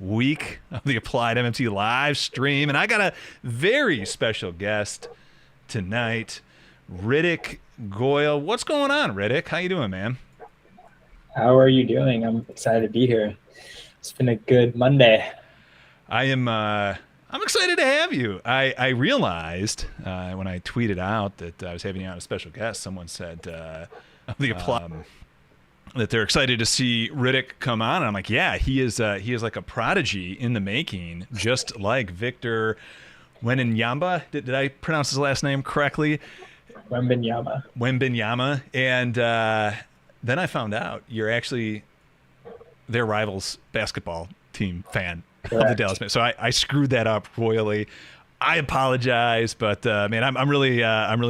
week of the Applied MMT live stream, and I got a very special guest tonight, Ritik Goyal. What's going on, Ritik? How you doing, man? How are you doing? I'm excited to be here. It's been a good Monday. I'm excited to have you. I realized when I tweeted out that I was having you on a special guest, someone said the Applied that they're excited to see Ritik come on. And I'm like, yeah, he is like a prodigy in the making, just like Victor Wembanyama. Did I pronounce his last name correctly? Wembanyama. And then I found out you're actually their rivals basketball team fan. Of the Dallas. So I screwed that up royally. I apologize, but man, I'm really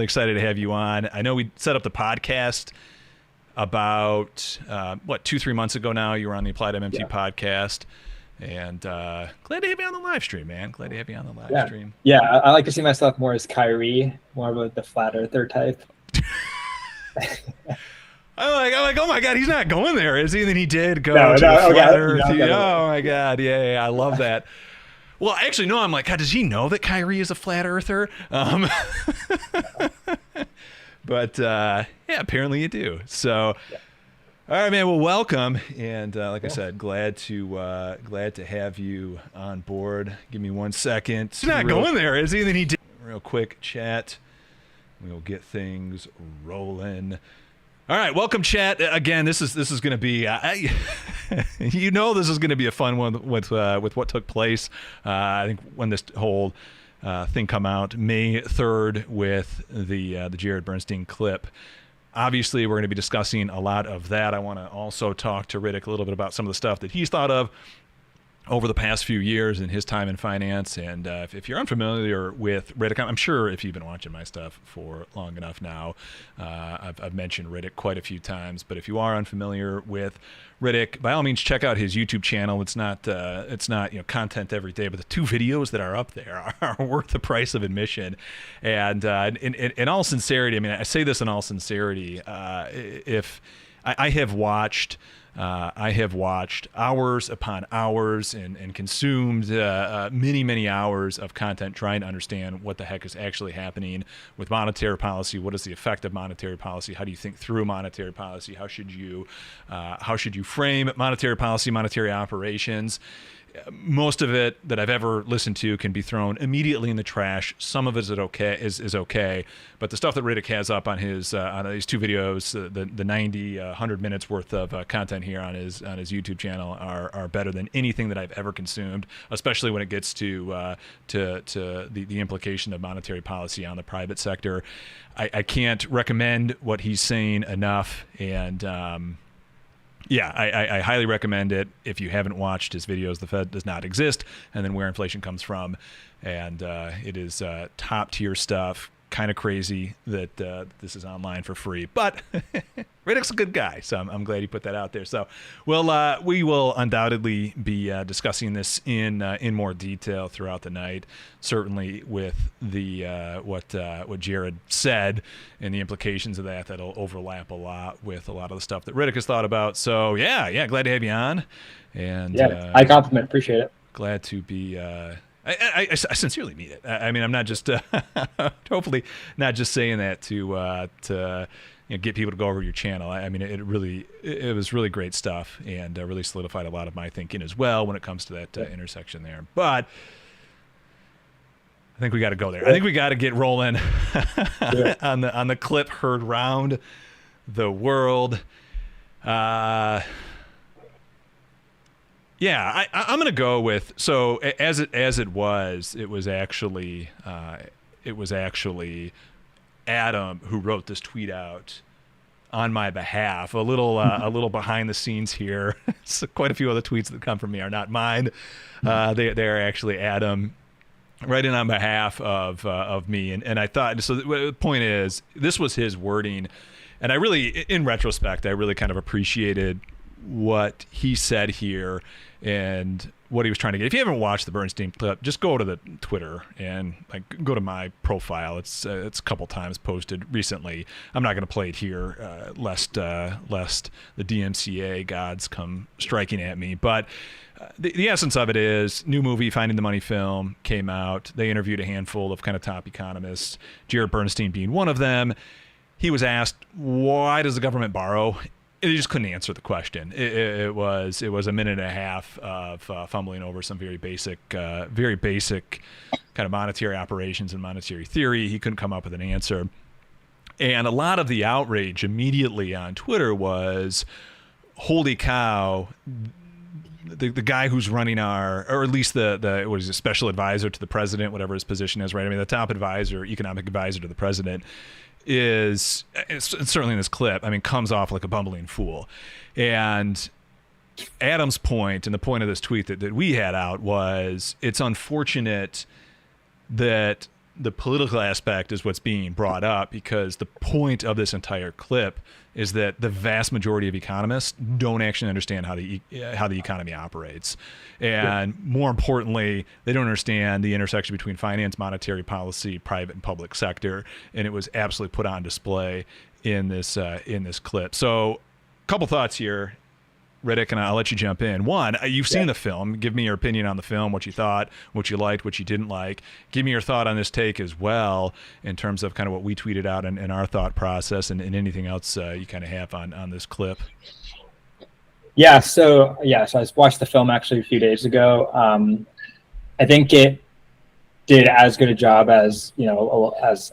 excited to have you on. I know we set up the podcast about 2-3 months ago now. You were on the AppliedMMT podcast, and glad to have you on the live stream, man. Glad to have you on the live stream. Yeah, I like to see myself more as Kyrie, more of like the flat earther type. I'm like, oh my God, he's not going there, is he? And then he did go to the flat earth. Oh my God, yeah, I love that. Well, actually, no, I'm like, God, does he know that Kyrie is a flat earther? But yeah, apparently you do. So, all right, man. Well, welcome, and like I said, glad to have you on board. Give me 1 second. He's not going there, is he? And then he did. Real quick chat. We'll get things rolling. All right, welcome, chat. Again, this is going to be, this is going to be a fun one with what took place. I think when this whole thing come out May 3rd with the Jared Bernstein clip. Obviously, we're going to be discussing a lot of that. I want to also talk to Ritik a little bit about some of the stuff that he's thought of over the past few years in his time in finance. And if you're unfamiliar with Ritik, I'm sure if you've been watching my stuff for long enough now, I've mentioned Ritik quite a few times. But if you are unfamiliar with Ritik, by all means, check out his YouTube channel. It's not content every day, but the 2 videos that are up there are worth the price of admission. And in all sincerity, I mean, I say this in all sincerity, if I have watched hours upon hours and consumed many hours of content trying to understand what the heck is actually happening with monetary policy. What is the effect of monetary policy? How do you think through monetary policy? How should you frame monetary policy, monetary operations? Most of it that I've ever listened to can be thrown immediately in the trash. Some of it is okay, but the stuff that Ritik has up on his on these 2 videos, the 100 minutes worth of content here on his YouTube channel are better than anything that I've ever consumed, especially when it gets to the implication of monetary policy on the private sector. I can't recommend what he's saying enough, and I highly recommend it. If you haven't watched his videos, The Fed Does Not Exist, and then Where Inflation Comes From. And it is top tier stuff. Kind of crazy that this is online for free, but Ritik's a good guy, so I'm glad he put that out there. So we will undoubtedly be discussing this in more detail throughout the night. Certainly with the what Jared said and the implications of that'll overlap a lot with a lot of the stuff that Ritik has thought about. So yeah, glad to have you on. And I compliment, appreciate it. Glad to be. I sincerely mean it. I mean, I'm not just hopefully not just saying that to get people to go over your channel. I mean, it was really great stuff, and really solidified a lot of my thinking as well when it comes to that intersection there. But I think we got to go there. I think we got to get rolling on the clip heard round the world. Yeah, I'm gonna go with, so as it was actually Adam who wrote this tweet out on my behalf. A little behind the scenes here. So quite a few other tweets that come from me are not mine. They are actually Adam writing on behalf of me, and I thought, so the point is, this was his wording, and I really, in retrospect, I really kind of appreciated what he said here. and what he was trying to get. If you haven't watched the Bernstein clip, just go to the Twitter and go to my profile. It's a couple times posted recently. I'm not going to play it here, lest the DMCA gods come striking at me. But the essence of it is, new movie, Finding the Money film, came out. They interviewed a handful of kind of top economists, Jared Bernstein being one of them. He was asked, why does the government borrow? He just couldn't answer the question. It was a minute and a half of fumbling over some very basic kind of monetary operations and monetary theory. He couldn't come up with an answer. And a lot of the outrage immediately on Twitter was, holy cow, the guy who's running or at least the what is a special advisor to the president, whatever his position is, right? I mean, the top advisor, economic advisor to the president, is certainly in this clip, I mean, comes off like a bumbling fool. And Adam's point, and the point of this tweet that we had out, was it's unfortunate that the political aspect is what's being brought up, because the point of this entire clip is that the vast majority of economists don't actually understand how the economy operates. And more importantly, they don't understand the intersection between finance, monetary policy, private and public sector. And it was absolutely put on display in this clip. So a couple thoughts here, Ritik, and I'll let you jump in. One, you've seen the film. Give me your opinion on the film, what you thought, what you liked, what you didn't like. Give me your thought on this take as well, in terms of kind of what we tweeted out and our thought process, and anything else you kind of have on this clip. So I watched the film actually a few days ago. I think it did as good a job as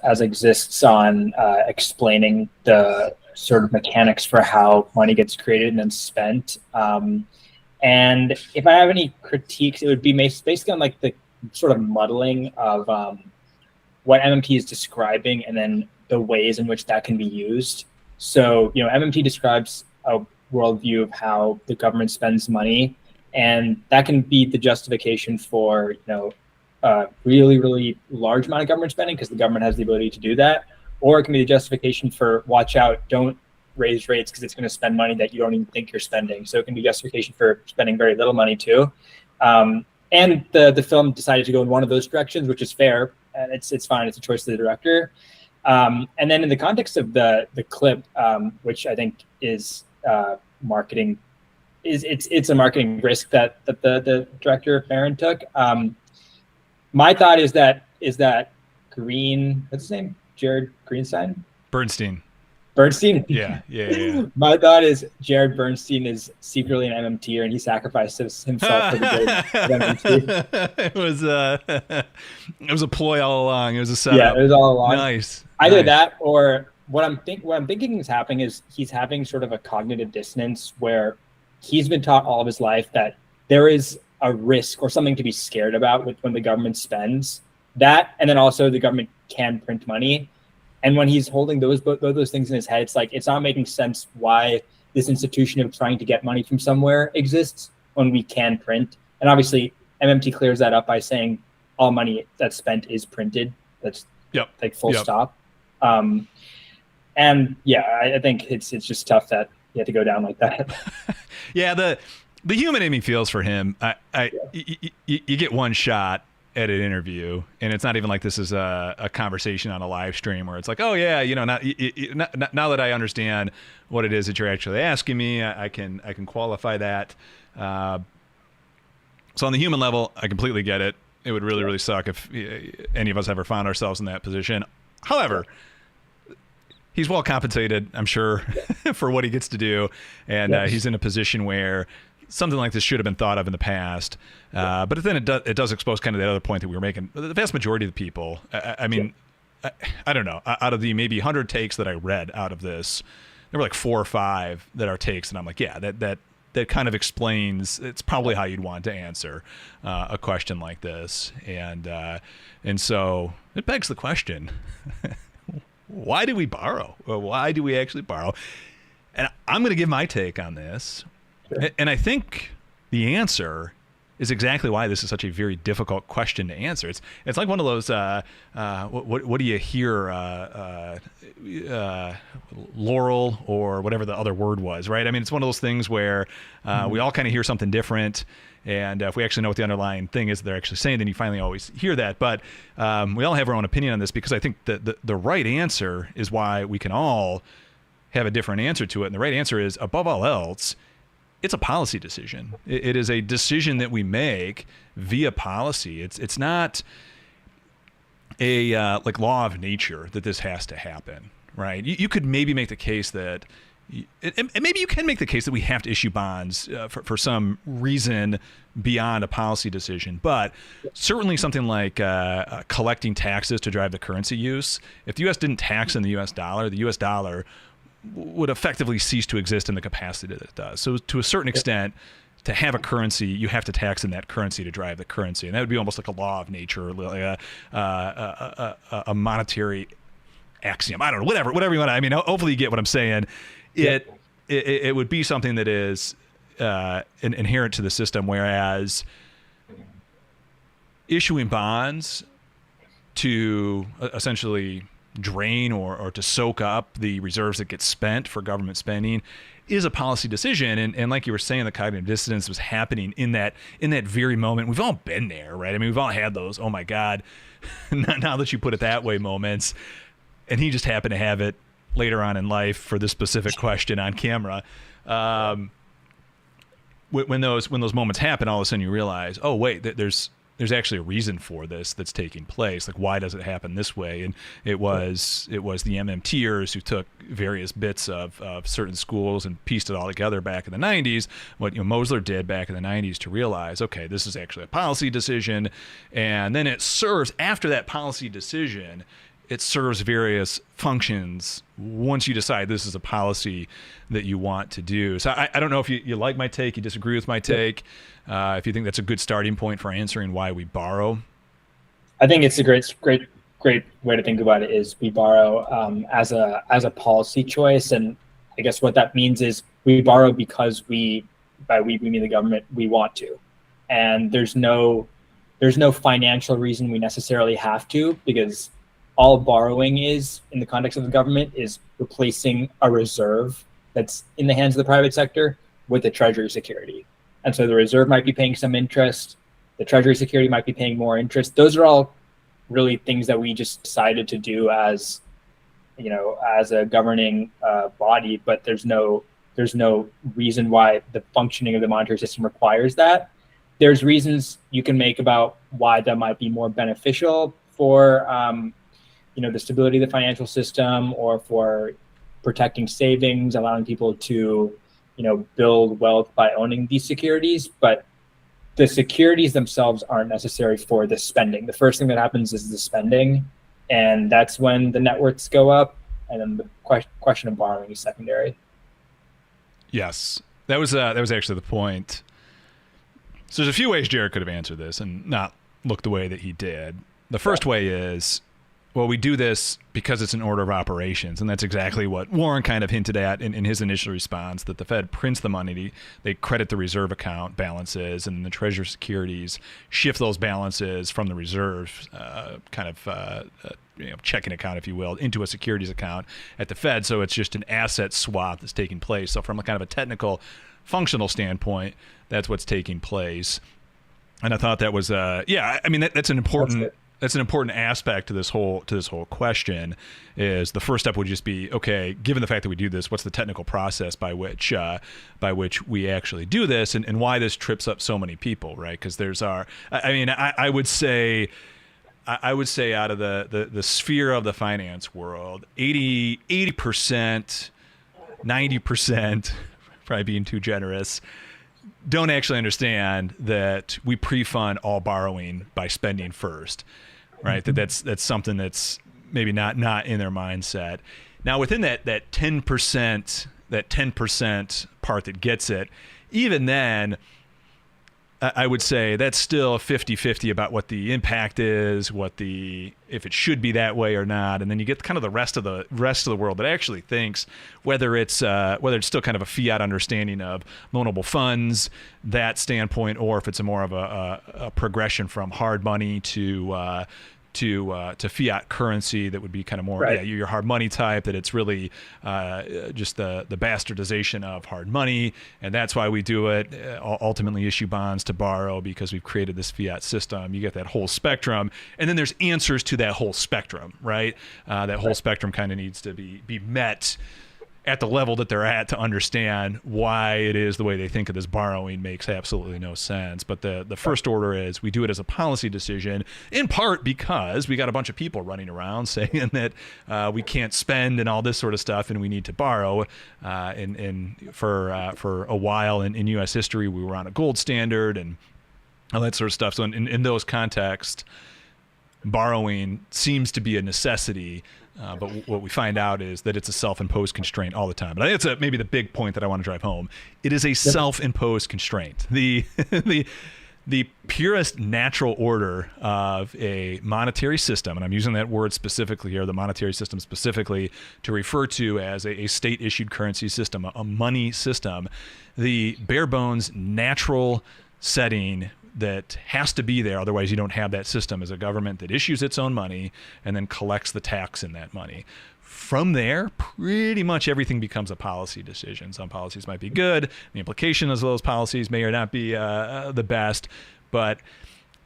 as exists on explaining the sort of mechanics for how money gets created and then spent. And if I have any critiques, it would be basically on like the sort of muddling of what MMT is describing and then the ways in which that can be used. So, MMT describes a worldview of how the government spends money, and that can be the justification for, really, really large amount of government spending, because the government has the ability to do that. Or it can be the justification for, watch out, don't raise rates because it's going to spend money that you don't even think you're spending. So it can be justification for spending very little money too. And the film decided to go in one of those directions, which is fair. And it's fine. It's a choice of the director. And then in the context of the clip, which I think is marketing, it's a marketing risk that the director Barron took. My thought is that what's his name? Jared Bernstein. Yeah. My thought is Jared Bernstein is secretly an MMTer, and he sacrificed himself for the good of MMT. It was a ploy all along. It was a setup. Yeah, it was all along. Nice. Either that, or what I'm thinking is happening is he's having sort of a cognitive dissonance where he's been taught all of his life that there is a risk or something to be scared about when the government spends that, and then also the government can print money. And when he's holding both those things in his head, it's like it's not making sense why this institution of trying to get money from somewhere exists when we can print. And obviously, MMT clears that up by saying all money that's spent is printed. That's like full stop. And I think it's just tough that you have to go down like that. Yeah, the human in me feels for him. You get one shot at an interview, and it's not even like this is a conversation on a live stream where it's like, oh yeah, now that I understand what it is that you're actually asking me, I can qualify that. So on the human level, I completely get it. It would really, really suck if any of us ever found ourselves in that position. However, he's well compensated, I'm sure, for what he gets to do, and he's in a position where something like this should have been thought of in the past. But then it does expose kind of the other point that we were making. The vast majority of the people, I don't know, out of the maybe 100 takes that I read out of this, there were like 4 or 5 that are takes, and I'm like, yeah, that kind of explains, it's probably how you'd want to answer a question like this. And so it begs the question, why do we borrow? Or why do we actually borrow? And I'm going to give my take on this. Sure. And I think the answer is exactly why this is such a very difficult question to answer. It's like one of those, what do you hear, laurel or whatever the other word was, right? I mean, it's one of those things where we all kind of hear something different, And if we actually know what the underlying thing is they're actually saying, then you finally always hear that. But we all have our own opinion on this, because I think that the right answer is why we can all have a different answer to it. And the right answer is, above all else, it's a policy decision. It is a decision that we make via policy. It's not a like law of nature that this has to happen, right? You could maybe make the case that, and maybe you can make the case that we have to issue bonds for some reason beyond a policy decision. But certainly something like collecting taxes to drive the currency use. If the U.S. didn't tax in the U.S. dollar would effectively cease to exist in the capacity that it does. So to a certain extent, to have a currency, you have to tax in that currency to drive the currency. And that would be almost like a law of nature, like a monetary axiom. I don't know, whatever you want. I mean, hopefully you get what I'm saying. It would be something that is inherent to the system, whereas issuing bonds to essentially drain or to soak up the reserves that get spent for government spending is a policy decision. And like you were saying, the cognitive dissonance was happening in that very moment. We've all been there, right? I mean, we've all had those, oh my God, now that you put it that way moments. And he just happened to have it later on in life for this specific question on camera. When those moments happen, all of a sudden you realize, oh wait, there's actually a reason for this that's taking place. Like, why does it happen this way? And it was the MMTers who took various bits of certain schools and pieced it all together back in the 90s. What Mosler did back in the 90s to realize, okay, this is actually a policy decision. And then it serves, after that policy decision, it serves various functions once you decide this is a policy that you want to do. So I don't know if you like my take, you disagree with my take, if you think that's a good starting point for answering why we borrow. I think it's a great way to think about it is we borrow as a policy choice. And I guess what that means is we borrow because by we mean the government, we want to. And there's no financial reason we necessarily have to, because all borrowing is, in the context of the government, is replacing a reserve that's in the hands of the private sector with a treasury security. And so the reserve might be paying some interest, the treasury security might be paying more interest. Those are all really things that we just decided to do as a governing body, but there's no reason why the functioning of the monetary system requires that. There's reasons you can make about why that might be more beneficial for the stability of the financial system, or for protecting savings, allowing people to, build wealth by owning these securities. But the securities themselves aren't necessary for the spending. The first thing that happens is the spending, and that's when the net worths go up. And then the question of borrowing is secondary. Yes, that was actually the point. So there's a few ways Jared could have answered this and not look the way that he did. The first way is, well, we do this because it's an order of operations. And that's exactly what Warren kind of hinted at in his initial response, that the Fed prints the money, they credit the reserve account balances, and the treasury securities shift those balances from the reserve checking account, if you will, into a securities account at the Fed. So it's just an asset swap that's taking place. So from a kind of a technical, functional standpoint, that's what's taking place. And I thought that was, that's an important... That's an important aspect to this whole question. Is the first step would just be, okay, given the fact that we do this, what's the technical process by which we actually do this, and why this trips up so many people, right? Because I would say out of the sphere of the finance world, 80%, 90%, probably being too generous, don't actually understand that we pre-fund all borrowing by spending first, right? That's something that's maybe not in their mindset. Now, within that 10% part that gets it, even then, I would say that's still 50-50 about what the impact is, if it should be that way or not. And then you get kind of the rest of the world that actually thinks whether it's still kind of a fiat understanding of loanable funds, that standpoint, or if it's more of a progression from hard money to to fiat currency that would be kind of more Right. your hard money type, that it's really just the bastardization of hard money, and that's why we do it. Ultimately issue bonds to borrow because we've created this fiat system. You get that whole spectrum, and then there's answers to that whole spectrum, right? That whole spectrum kind of needs to be met at the level that they're at to understand why it is the way they think of this borrowing makes absolutely no sense. But the first order is we do it as a policy decision, in part because we got a bunch of people running around saying that we can't spend and all this sort of stuff and we need to borrow. For a while in U.S. history, we were on a gold standard and all that sort of stuff. So in those contexts, borrowing seems to be a necessity. But what we find out is that it's a self-imposed constraint all the time. But I think it's maybe the big point that I want to drive home. It is a self-imposed constraint. The purest natural order of a monetary system, and I'm using that word specifically here, the monetary system specifically, to refer to as a state-issued currency system, a money system, the bare bones natural setting that has to be there, otherwise you don't have that system, as a government that issues its own money and then collects the tax in that money. From there, pretty much everything becomes a policy decision. Some policies might be good. The implication of those policies may or not be the best, but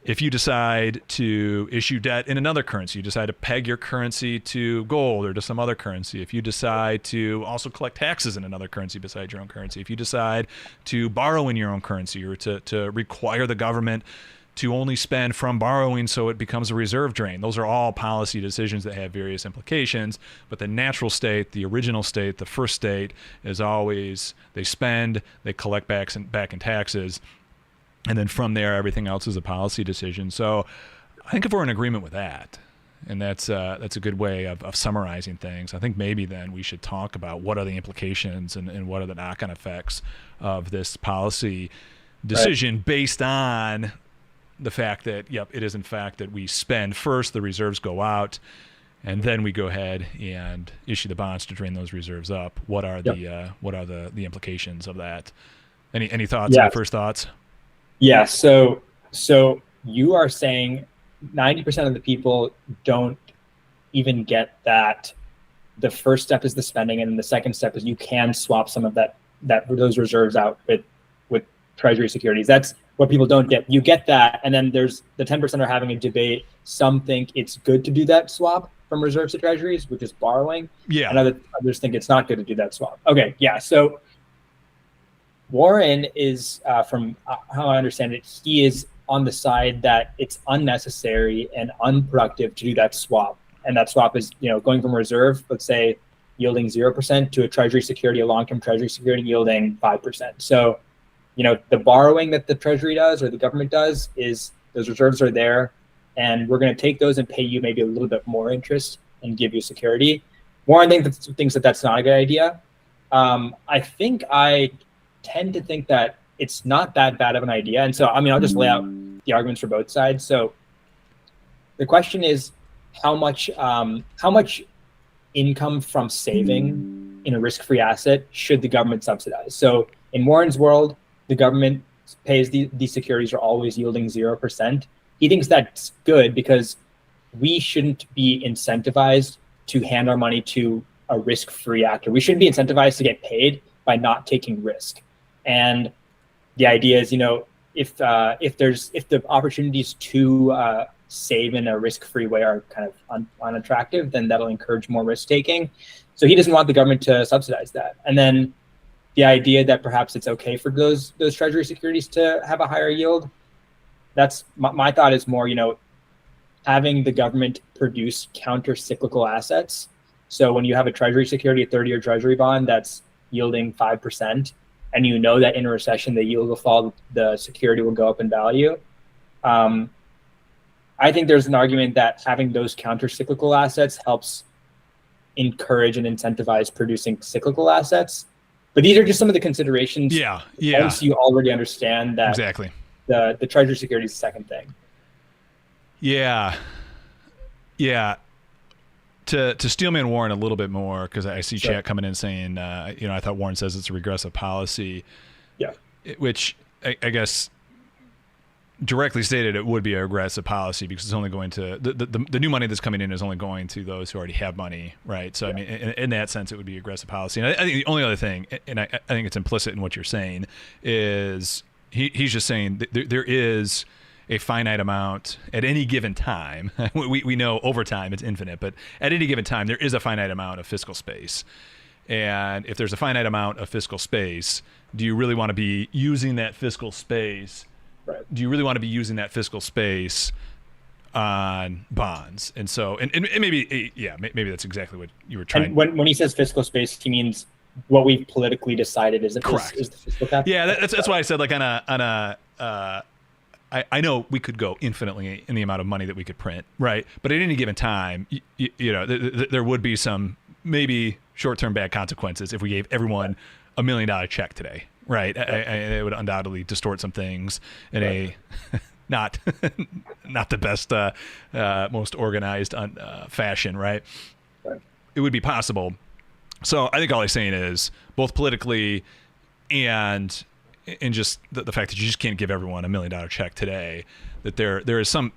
if you decide to issue debt in another currency, you decide to peg your currency to gold or to some other currency. If you decide to also collect taxes in another currency besides your own currency, if you decide to borrow in your own currency or to require the government to only spend from borrowing so it becomes a reserve drain, those are all policy decisions that have various implications. But the natural state, the original state, the first state is always they spend, they collect back in taxes. And then from there, everything else is a policy decision. So I think if we're in agreement with that, and that's a good way of summarizing things, I think maybe then we should talk about what are the implications and what are the knock-on effects of this policy decision based on the fact that, it is in fact that we spend first, the reserves go out, and then we go ahead and issue the bonds to drain those reserves up. What are the implications of that? Any thoughts? Any first thoughts? Yeah, so you are saying 90% of the people don't even get that the first step is the spending, and then the second step is you can swap some of those reserves out with treasury securities. That's what people don't get. You get that, and then there's the 10% are having a debate. Some think it's good to do that swap from reserves to treasuries, which is borrowing. Yeah. And others think it's not good to do that swap. Okay, yeah, so Warren is, from how I understand it, he is on the side that it's unnecessary and unproductive to do that swap. And that swap is, going from reserve, let's say, yielding 0% to a treasury security, a long-term treasury security yielding 5%. So, the borrowing that the treasury does or the government does is those reserves are there, and we're going to take those and pay you maybe a little bit more interest and give you security. Warren thinks that that's not a good idea. I tend to think that it's not that bad of an idea. And so, I'll just lay out the arguments for both sides. So the question is how much income from saving in a risk-free asset should the government subsidize? So in Warren's world, the government pays these securities are always yielding 0%. He thinks that's good because we shouldn't be incentivized to hand our money to a risk-free actor. We shouldn't be incentivized to get paid by not taking risk. And the idea is, if the opportunities to save in a risk-free way are kind of unattractive, then that'll encourage more risk-taking. So he doesn't want the government to subsidize that. And then the idea that perhaps it's okay for those treasury securities to have a higher yield, that's my thought is more, having the government produce counter-cyclical assets. So when you have a treasury security, a 30-year treasury bond that's yielding 5%, and that in a recession, the yield will fall, the security will go up in value. I think there's an argument that having those counter-cyclical assets helps encourage and incentivize producing cyclical assets. But these are just some of the considerations. Yeah. Once you already understand that exactly the treasury security is the second thing. Yeah. To steelman Warren a little bit more, because I see chat coming in saying, I thought Warren says it's a regressive policy. Yeah. Which I guess directly stated, it would be a regressive policy because it's only going to the new money that's coming in is only going to those who already have money, right? So I mean, in that sense, it would be aggressive policy. And I think the only other thing, and I think it's implicit in what you're saying, is he's just saying that there is a finite amount at any given time. We know over time it's infinite, but at any given time there is a finite amount of fiscal space. And if there's a finite amount of fiscal space, do you really want to be using that fiscal space? Right. Do you really want to be using that fiscal space on bonds? And so, and maybe, maybe that's exactly what you were trying. And when he says fiscal space, he means what we've politically decided is the fiscal cap. Yeah, that's why I said, like, I know we could go infinitely in the amount of money that we could print, right? But at any given time, there would be some maybe short-term bad consequences if we gave everyone $1 million check today, right? It would undoubtedly distort some things in a not the best, most organized fashion, right? It would be possible. So I think all I'm saying is both politically and just the fact that you just can't give everyone $1 million check today, that there is some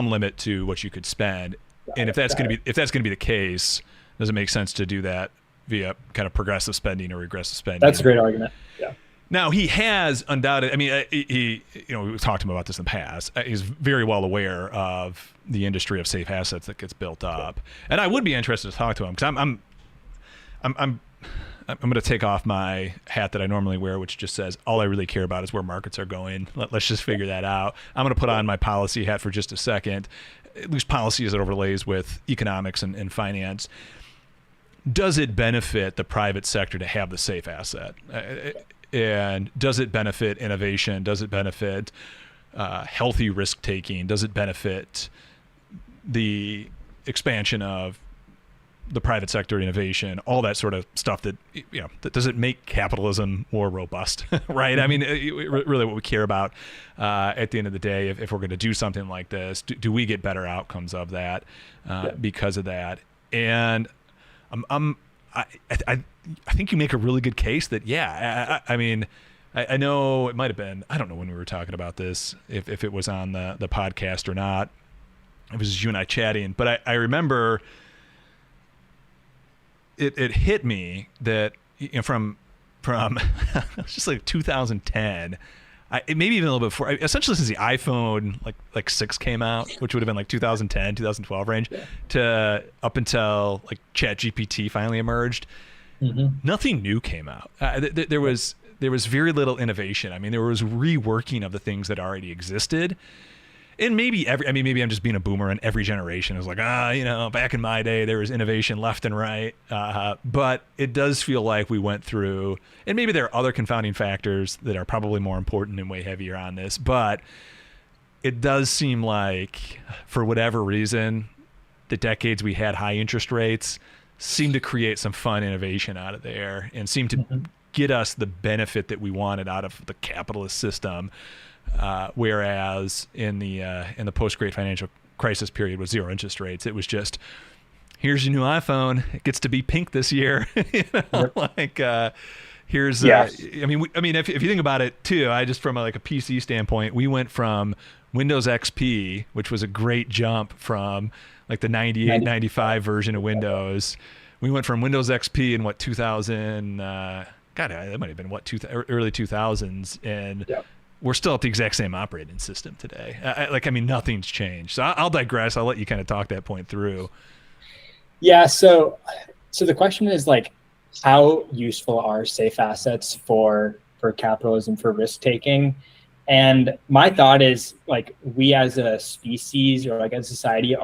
limit to what you could spend. And if that's going to be the case, does it make sense to do that via kind of progressive spending or regressive spending? That's a great argument. Yeah. Now, he has undoubted. I mean, we've talked to him about this in the past. He's very well aware of the industry of safe assets that gets built up, and I would be interested to talk to him because I'm going to take off my hat that I normally wear, which just says all I really care about is where markets are going. Let's just figure that out. I'm going to put on my policy hat for just a second, at least policy as it overlays with economics and finance. Does it benefit the private sector to have the safe asset? And does it benefit innovation? Does it benefit healthy risk taking? Does it benefit the expansion of the private sector innovation, all that sort of stuff that does it make capitalism more robust, right? I mean, really what we care about at the end of the day, if we're going to do something like this, do we get better outcomes of that because of that? And I think you make a really good case that, I mean, I know it might've been, I don't know when we were talking about this, if it was on the podcast or not, it was you and I chatting, but I remember it hit me that from just like 2010, maybe even a little bit before, essentially since the iPhone like 6 came out, which would have been like 2010, 2012 range, to up until like ChatGPT finally emerged, nothing new came out. There was very little innovation. I mean, there was reworking of the things that already existed. And maybe maybe I'm just being a boomer, and every generation is like, back in my day, there was innovation left and right. But it does feel like we went through, and maybe there are other confounding factors that are probably more important and way heavier on this, but it does seem like, for whatever reason, the decades we had high interest rates seemed to create some fun innovation out of there and seemed to get us the benefit that we wanted out of the capitalist system. Whereas in the post-Great Financial Crisis period with zero interest rates, it was just, here's your new iPhone. It gets to be pink this year. Here's. I mean, if you think about it too, I just from a PC standpoint, we went from Windows XP, which was a great jump from like the 98, 95 version of Windows. We went from Windows XP in 2000. God, that might have been early 2000s, and. We're still at the exact same operating system today. Nothing's changed. So I'll digress. I'll let you kind of talk that point through. Yeah. So the question is how useful are safe assets for capitalism, for risk taking? And my thought is we as a species or as a society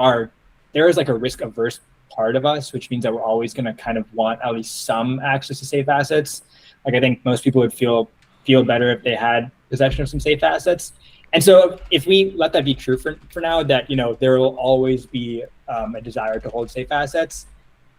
there is a risk averse part of us, which means that we're always going to kind of want at least some access to safe assets. I think most people would feel better if they had possession of some safe assets. And so if we let that be true for now, that there will always be a desire to hold safe assets,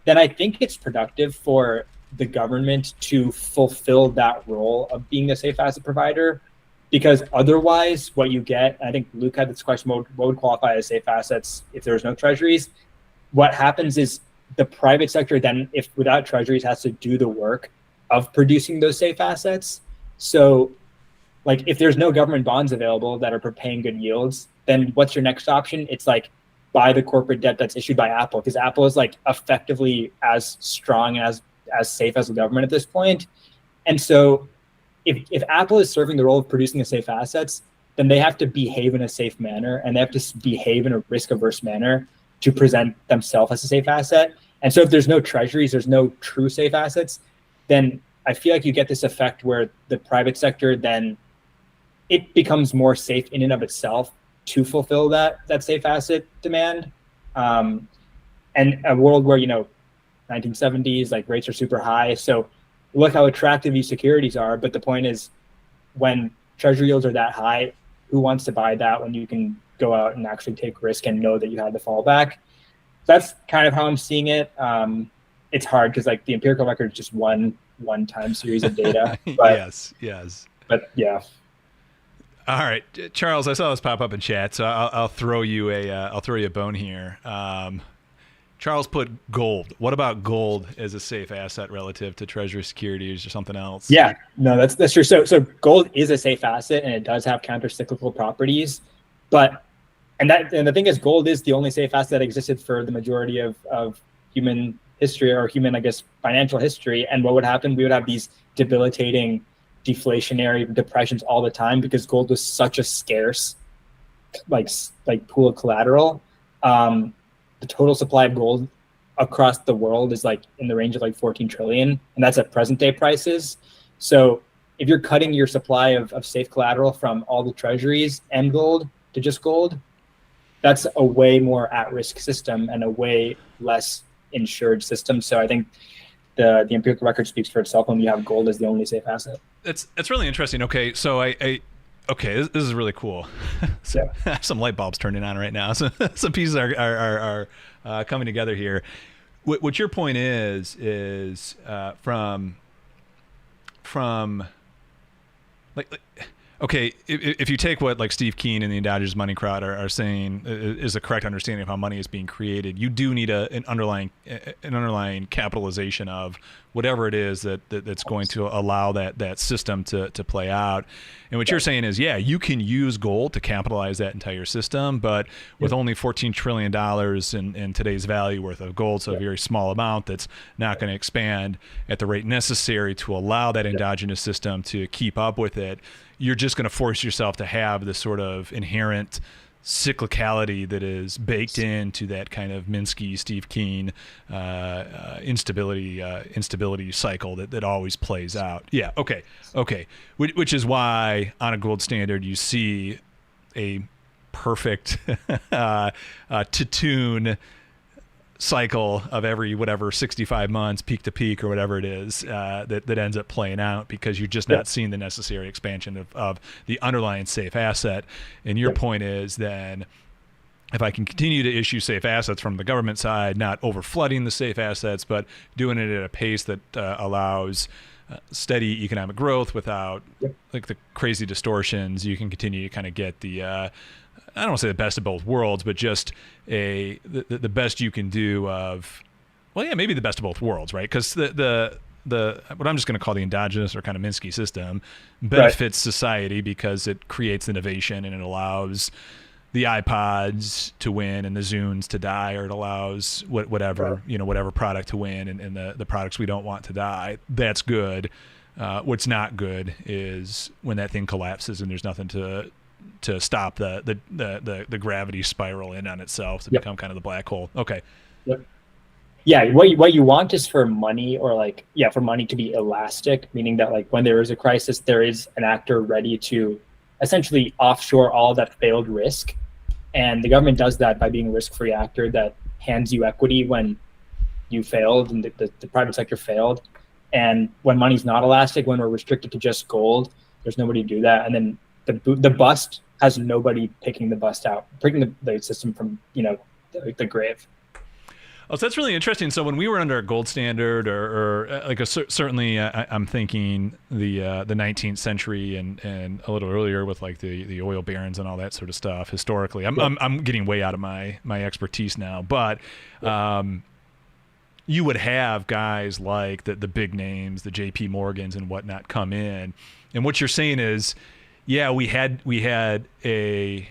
then I think it's productive for the government to fulfill that role of being a safe asset provider, because otherwise what you get, I think Luke had this question, what would qualify as safe assets if there's no treasuries? What happens is the private sector then, if without treasuries, has to do the work of producing those safe assets. So like if there's no government bonds available that are paying good yields, then what's your next option? It's like buy the corporate debt that's issued by Apple, because Apple is like effectively as strong as safe as the government at this point. And so if Apple is serving the role of producing the safe assets, then they have to behave in a safe manner, and they have to behave in a risk-averse manner to present themselves as a safe asset. And so if there's no treasuries, there's no true safe assets, then I feel like you get this effect where the private sector then it becomes more safe in and of itself to fulfill that safe asset demand. And a world where, 1970s, like rates are super high. So look how attractive these securities are. But the point is, when treasury yields are that high, who wants to buy that when you can go out and actually take risk and know that you have the fallback? That's kind of how I'm seeing it. It's hard because like the empirical record is just one time series of data. But, yes. But yeah. All right, Charles, I saw this pop up in chat, so I'll throw you a bone here. Charles put gold. What about gold as a safe asset relative to treasury securities or something else? Yeah, no, that's true. So gold is a safe asset, and it does have countercyclical properties. But the thing is, gold is the only safe asset that existed for the majority of human history, or human, I guess, financial history. And what would happen? We would have these debilitating deflationary depressions all the time because gold was such a scarce like pool of collateral. The total supply of gold across the world is like in the range of like 14 trillion, and that's at present day prices. So if you're cutting your supply of safe collateral from all the treasuries and gold to just gold, that's a way more at-risk system and a way less insured system. So I think the empirical record speaks for itself when you have gold as the only safe asset. That's really interesting. Okay, so this is really cool. So yeah. Some light bulbs turning on right now. So some pieces are coming together here. What your point is from like okay, if you take what like Steve Keen and the endogenous money crowd are saying is the correct understanding of how money is being created, you do need an underlying capitalization of whatever it is that's going to allow that system to play out. And what you're saying is, yeah, you can use gold to capitalize that entire system, but with only $14 trillion in today's value worth of gold, so a very small amount that's not going to expand at the rate necessary to allow that endogenous system to keep up with it, you're just going to force yourself to have this sort of inherent cyclicality that is baked into that kind of Minsky, Steve Keen instability cycle that always plays out. Yeah, okay. Which is why on a gold standard you see a perfect Tatoon cycle of every 65 months, peak to peak or whatever it is, that ends up playing out because you're just not seeing the necessary expansion of the underlying safe asset. And your point is then, if I can continue to issue safe assets from the government side, not over flooding the safe assets, but doing it at a pace that allows steady economic growth without like the crazy distortions, you can continue to kind of get the I don't want to say the best of both worlds, but just the best you can do of, well, yeah, maybe the best of both worlds, right? Because the what I'm just going to call the endogenous or kind of Minsky system benefits society because it creates innovation and it allows the iPods to win and the Zunes to die, or it allows whatever product to win and the products we don't want to die. That's good. What's not good is when that thing collapses and there's nothing to stop the gravity spiral in on itself to become kind of the black hole. Okay. Yeah, what you want is for money, or for money to be elastic, meaning that like when there is a crisis, there is an actor ready to essentially offshore all that failed risk. And the government does that by being a risk-free actor that hands you equity when you failed and the private sector failed. And when money's not elastic, when we're restricted to just gold, there's nobody to do that. And then the bust has nobody picking the bust out, picking the system from the grave. Oh, so that's really interesting. So when we were under a gold standard, or like certainly, I'm thinking the 19th century and a little earlier with like the oil barons and all that sort of stuff. Historically, I'm getting way out of my expertise now, but you would have guys like the big names, the J.P. Morgans and whatnot, come in, and what you're saying is, Yeah, we had a,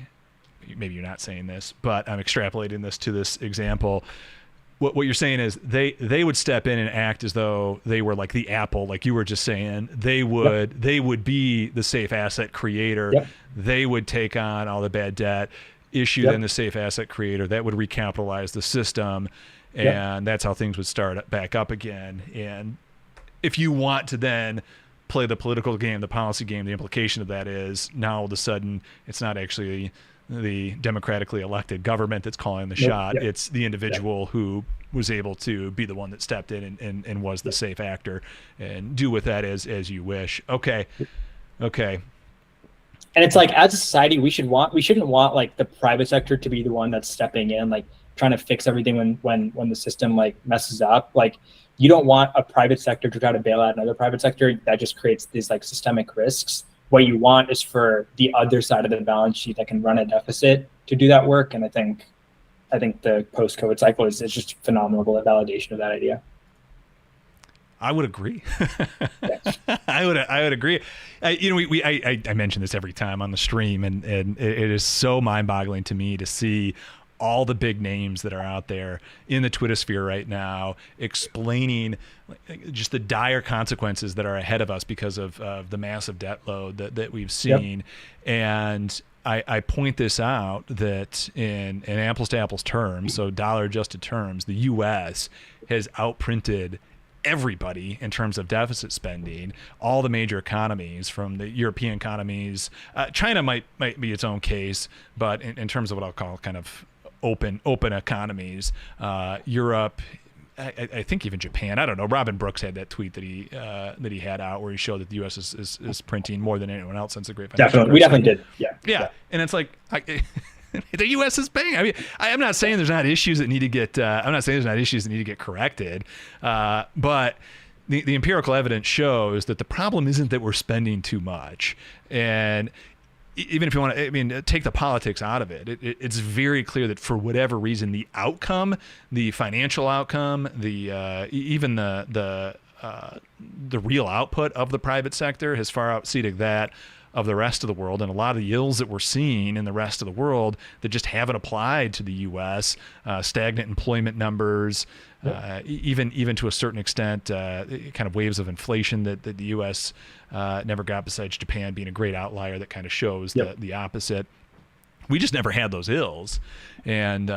maybe you're not saying this, but I'm extrapolating this to this example. What you're saying is they would step in and act as though they were like the Apple, like you were just saying. They would be the safe asset creator. Yep. They would take on all the bad debt, issue then the safe asset creator. That would recapitalize the system, and that's how things would start back up again. And if you want to then play the political game, the policy game, the implication of that is now all of a sudden it's not actually the democratically elected government that's calling the shot. It's the individual who was able to be the one that stepped in and was the safe actor, and do with that as you wish. Okay. And it's like, as a society, we shouldn't want like the private sector to be the one that's stepping in, like trying to fix everything when the system like messes up. Like, you don't want a private sector to try to bail out another private sector. That just creates these like systemic risks. What you want is for the other side of the balance sheet that can run a deficit to do that work. And I think the post-COVID cycle is just phenomenal validation of that idea. I would agree. I would agree. I mention this every time on the stream, and it is so mind-boggling to me to see all the big names that are out there in the Twitter sphere right now explaining just the dire consequences that are ahead of us because of the massive debt load that we've seen. And I point this out that in apples to apples terms, so dollar adjusted terms, the U.S. has outprinted everybody in terms of deficit spending, all the major economies, from the European economies. China might be its own case, but in terms of what I'll call kind of open economies, Europe, I think even Japan. I don't know. Robin Brooks had that tweet that he had out where he showed that the U.S. is printing more than anyone else since the Great Financial Crisis. We definitely did. Yeah. And it's like the U.S. is paying. I mean, I'm not saying there's not issues that need to get. I'm not saying there's not issues that need to get corrected, but the empirical evidence shows that the problem isn't that we're spending too much. And even if you want to, take the politics out of it, it's very clear that for whatever reason, the outcome, the financial outcome, even the real output of the private sector has far exceeded that of the rest of the world. And a lot of the ills that we're seeing in the rest of the world that just haven't applied to the U.S., stagnant employment numbers, even to a certain extent, kind of waves of inflation that the U.S. Never got, besides Japan being a great outlier that kind of shows the opposite. We just never had those ills. And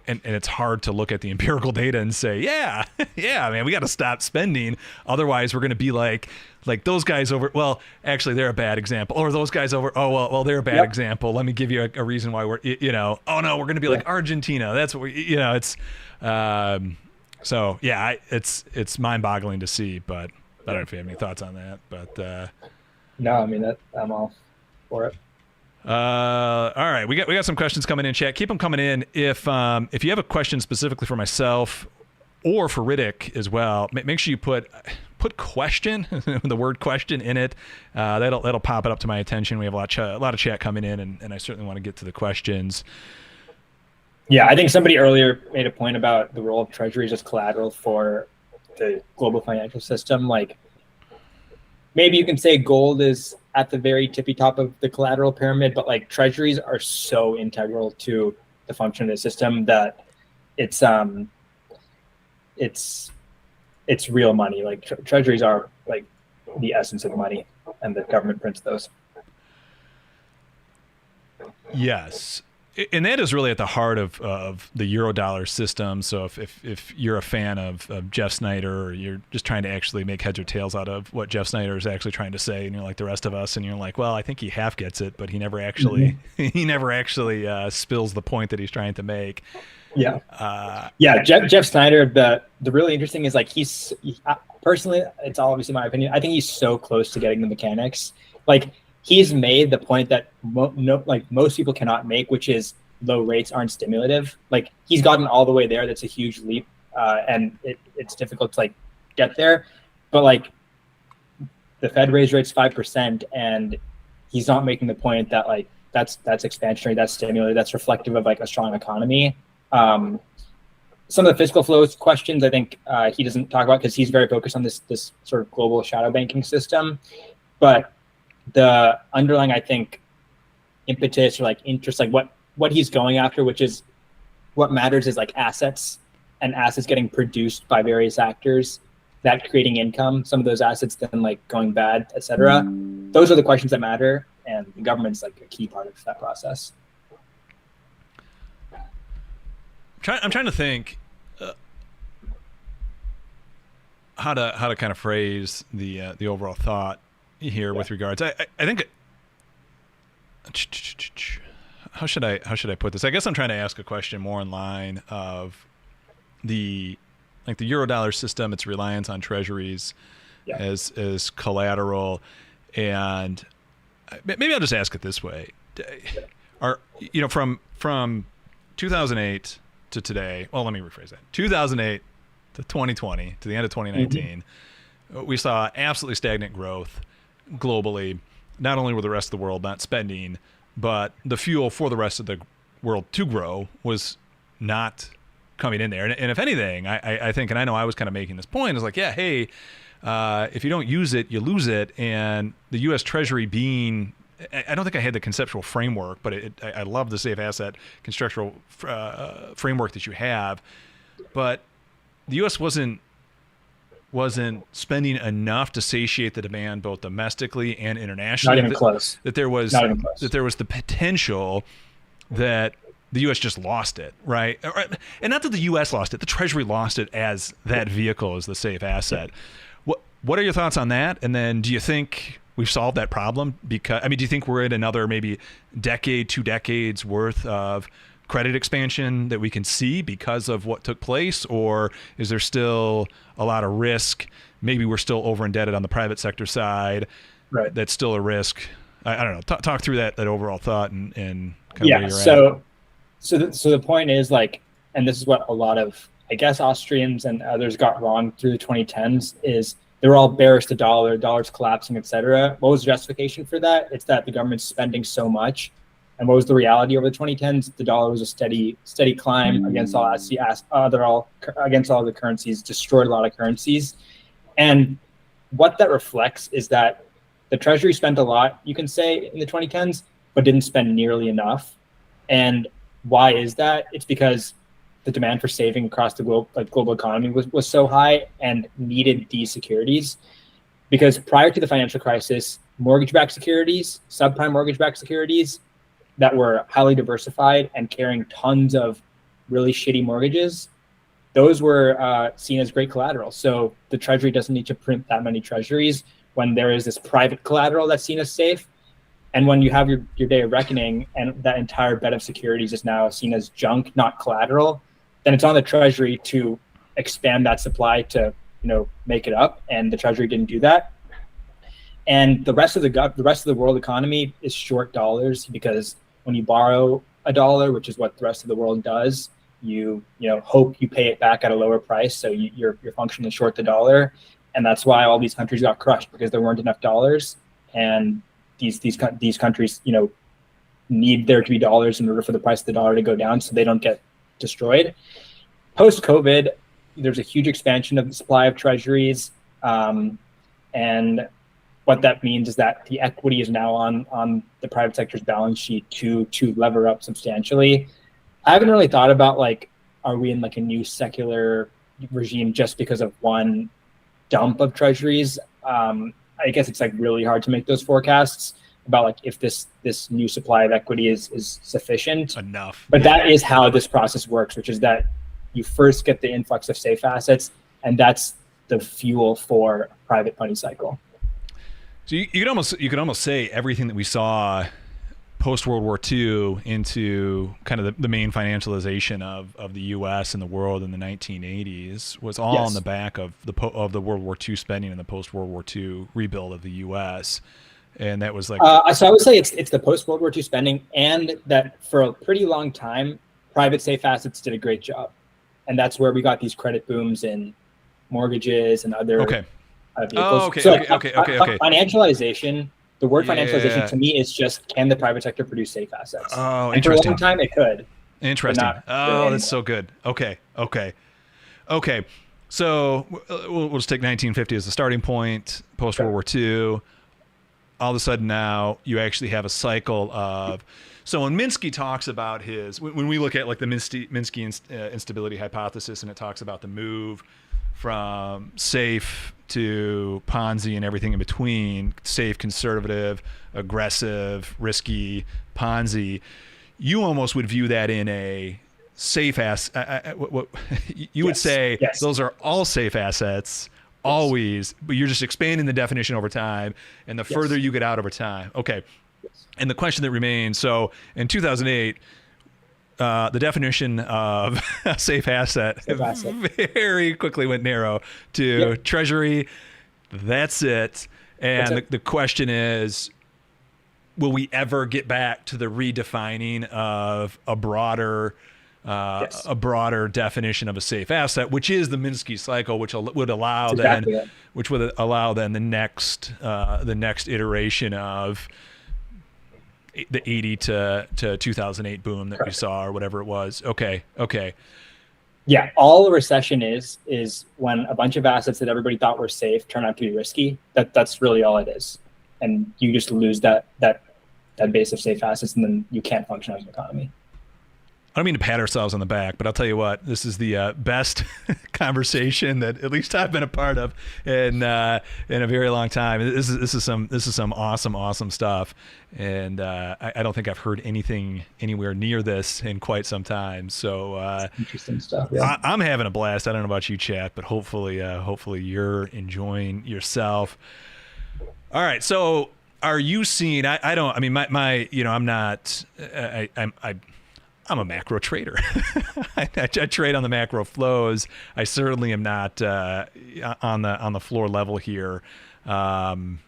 it's hard to look at the empirical data and say, yeah, man, we got to stop spending. Otherwise, we're going to be like those guys over. Well, actually, they're a bad example. Or those guys over. Oh, well, they're a bad example. Let me give you a reason why we're, oh no, we're going to be like Argentina. That's what it's. So yeah, it's mind-boggling to see. But I don't know if you have any thoughts on that. But no, I mean I'm all for it. All right, we got some questions coming in, chat. Keep them coming in. If you have a question specifically for myself or for Ritik as well, make sure you put question, the word question in it. That'll pop it up to my attention. We have a lot of chat coming in, and I certainly want to get to the questions. Yeah, I think somebody earlier made a point about the role of treasuries as collateral for the global financial system. Like, maybe you can say gold is at the very tippy top of the collateral pyramid, but like treasuries are so integral to the function of the system that it's real money. Like treasuries are like the essence of money, and the government prints those. Yes. And that is really at the heart of the Eurodollar system. So if you're a fan of Jeff Snyder, or you're just trying to actually make heads or tails out of what Jeff Snyder is actually trying to say, and you're like the rest of us, and you're like, well, I think he half gets it, but he never actually spills the point that he's trying to make. Jeff Snyder. The really interesting is like personally, it's obviously my opinion. I think he's so close to getting the mechanics. Like, he's made the point that most people cannot make, which is low rates aren't stimulative. Like, he's gotten all the way there. That's a huge leap, and it's difficult to like get there. But like, the Fed raised rates 5%, and he's not making the point that like that's expansionary, that's stimulative, that's reflective of like a strong economy. Some of the fiscal flows questions, I think he doesn't talk about because he's very focused on this sort of global shadow banking system, but the underlying, I think, impetus or like interest, like what he's going after, which is what matters is like assets and assets getting produced by various actors that creating income, some of those assets then like going bad, etc. Those are the questions that matter, and the government's like a key part of that process. I'm trying to think how to kind of phrase the overall thought here with regards. I think how should I put this? I guess I'm trying to ask a question more in line of the Eurodollar system, its reliance on treasuries as collateral, and maybe I'll just ask it this way: Are from 2008 to today? Well, let me rephrase that: 2008 to 2020 to the end of 2019, we saw absolutely stagnant growth globally. Not only were the rest of the world not spending, but the fuel for the rest of the world to grow was not coming in there. And if anything, I think, and I know I was kind of making this point, is like, yeah, hey, if you don't use it, you lose it. And the U.S. Treasury being, I don't think I had the conceptual framework, but I love the safe asset constructural framework that you have. But the U.S. wasn't spending enough to satiate the demand both domestically and internationally. Not even close. That there was the potential that the U.S. just lost it, right? And not that the U.S. lost it, the Treasury lost it as that vehicle, as the safe asset. What are your thoughts on that? And then do you think we've solved that problem? Because, I mean, do you think we're in another maybe decade, 2 decades worth of credit expansion that we can see because of what took place? Or is there still a lot of risk? Maybe we're still over indebted on the private sector side. Right. That's still a risk. I don't know. Talk through that overall thought and kind of where you're at. So the point is, like, and this is what a lot of, I guess, Austrians and others got wrong through the 2010s, is they were all bearish the dollar's collapsing, etc. What was the justification for that? It's that the government's spending so much. And what was the reality over the 2010s? The dollar was a steady climb against all the currencies, destroyed a lot of currencies. And what that reflects is that the Treasury spent a lot, you can say, in the 2010s, but didn't spend nearly enough. And why is that? It's because the demand for saving across the global economy was so high and needed these securities. Because prior to the financial crisis, mortgage-backed securities, subprime mortgage-backed securities that were highly diversified and carrying tons of really shitty mortgages, those were seen as great collateral. So the Treasury doesn't need to print that many treasuries when there is this private collateral that's seen as safe. And when you have your day of reckoning and that entire bed of securities is now seen as junk, not collateral, then it's on the Treasury to expand that supply to, make it up. And the Treasury didn't do that. And the rest of the world economy is short dollars, because when you borrow a dollar, which is what the rest of the world does, you hope you pay it back at a lower price. So you're functionally short the dollar. And that's why all these countries got crushed, because there weren't enough dollars. And these countries, need there to be dollars in order for the price of the dollar to go down so they don't get destroyed. Post-COVID, there's a huge expansion of the supply of treasuries. And what that means is that the equity is now on the private sector's balance sheet to lever up substantially. I haven't really thought about, like, are we in like a new secular regime just because of one dump of treasuries? I guess it's like really hard to make those forecasts about like if this new supply of equity is sufficient enough. But that is how this process works, which is that you first get the influx of safe assets, and that's the fuel for a private money cycle. So you could almost say everything that we saw post World War II into kind of the main financialization of the U.S. and the world in the 1980s was all on the back of the World War II spending and the post World War II rebuild of the U.S. And that was like so I would say it's the post World War II spending, and that for a pretty long time private safe assets did a great job, and that's where we got these credit booms in mortgages and other vehicles. Financialization. The word financialization to me is just, can the private sector produce safe assets? Oh, and interesting. For a long time it could. Interesting. That's so good. Okay. So we'll just take 1950 as the starting point, post World War II. all of a sudden now you actually have a cycle of, so when Minsky talks about when we look at like the Minsky instability hypothesis, and it talks about the move from safe to Ponzi and everything in between, safe, conservative, aggressive, risky, Ponzi, you almost would view that in a safe what you would say, those are all safe assets always, but you're just expanding the definition over time, and the further you get out over time. Okay. And the question that remains, so in 2008, the definition of a safe asset very quickly went narrow to treasury. That's it. And the question is, will we ever get back to the redefining of a broader definition of a safe asset, which is the Minsky cycle, which would allow the next iteration of the 80 to 2008 boom that we saw, or whatever it was. Okay. Yeah, all a recession is when a bunch of assets that everybody thought were safe turn out to be risky. That's really all it is, and you just lose that base of safe assets, and then you can't function as an economy. I don't mean to pat ourselves on the back, but I'll tell you what, this is the best conversation that at least I've been a part of in a very long time. This is some awesome stuff, and I don't think I've heard anything anywhere near this in quite some time. So interesting stuff. Yeah. I'm having a blast. I don't know about you, chat, but hopefully you're enjoying yourself. All right, so are you seeing? I'm a macro trader. I trade on the macro flows. I certainly am not on the floor level here. Amen,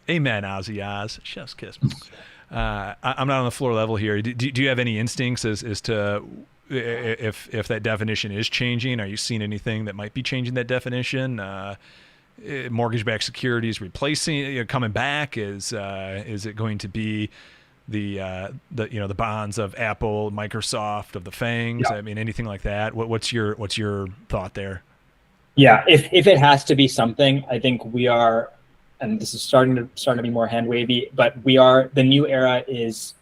Ozzy Oz. Chef's kiss. I'm not on the floor level here. Do you have any instincts as to if that definition is changing? Are you seeing anything that might be changing that definition? Mortgage-backed securities replacing, coming back? Is it going to be the bonds of Apple, Microsoft, of the FANGs? I mean, anything like that? What's your thought there? Yeah, if it has to be something, I think we are, and this is starting to be more hand wavy, but the new era is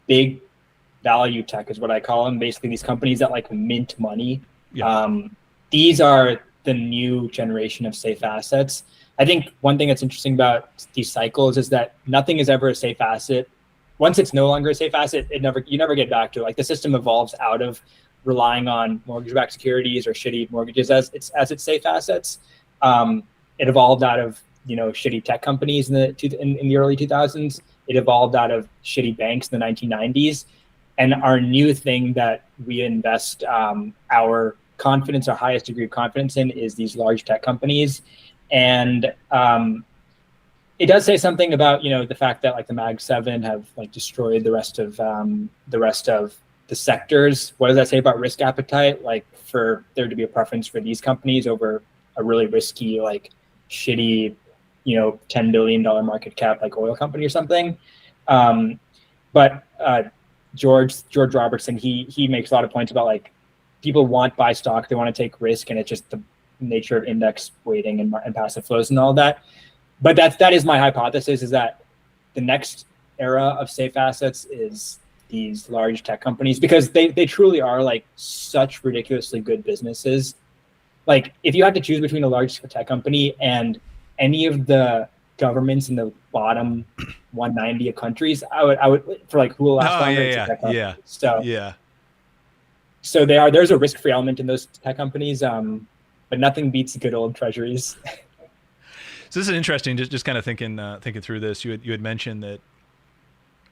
big value tech is what I call them. Basically, these companies that like mint money. Yeah. These are the new generation of safe assets. I think one thing that's interesting about these cycles is that nothing is ever a safe asset. Once it's no longer a safe asset, you never get back to it. Like the system evolves out of relying on mortgage-backed securities or shitty mortgages as its safe assets. It evolved out of shitty tech companies in the early 2000s. It evolved out of shitty banks in the 1990s. And our new thing that we invest our highest degree of confidence in is these large tech companies. And it does say something about the fact that like the Mag 7 have like destroyed the rest of the sectors. What does that say about risk appetite? Like for there to be a preference for these companies over a really risky, like shitty, $10 billion market cap like oil company or something. But George Robertson, he makes a lot of points about like people want to buy stock, they want to take risk, and it's just the nature of index weighting and passive flows and all that. But that is my hypothesis, is that the next era of safe assets is these large tech companies, because they truly are like such ridiculously good businesses. Like if you had to choose between a large tech company and any of the governments in the bottom 190 of countries, I would for like who will last longer. Yeah. So there's a risk-free element in those tech companies, but nothing beats good old treasuries. So this is interesting. Just kind of thinking through this. You had mentioned that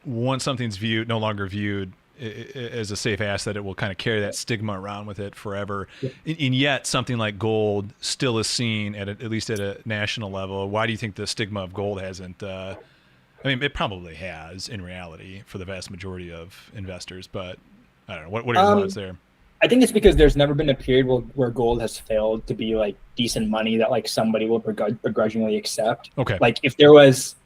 once something's no longer viewed as a safe asset, it will kind of carry that stigma around with it forever. Yeah. And yet something like gold still is seen at least at a national level. Why do you think the stigma of gold hasn't? I mean, it probably has in reality for the vast majority of investors, but I don't know. What are your thoughts there? I think it's because there's never been a period where gold has failed to be like decent money that like somebody will begrudgingly accept. Okay. Like if there was,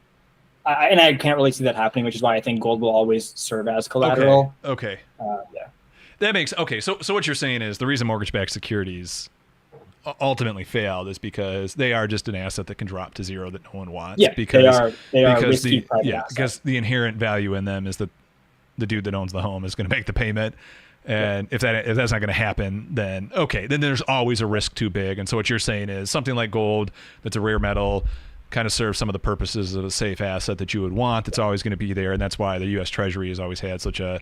and I can't really see that happening, which is why I think gold will always serve as collateral. Okay. Yeah. That makes, okay. So what you're saying is the reason mortgage-backed securities ultimately failed is because they are just an asset that can drop to zero that no one wants. Yeah, because they are risky private assets. because the inherent value in them is that the dude that owns the home is going to make the payment. And if that's not going to happen, then okay, then there's always a risk too big. And so what you're saying is something like gold, that's a rare metal, kind of serves some of the purposes of a safe asset that you would want. It's always going to be there, and that's why the U.S. Treasury has always had such a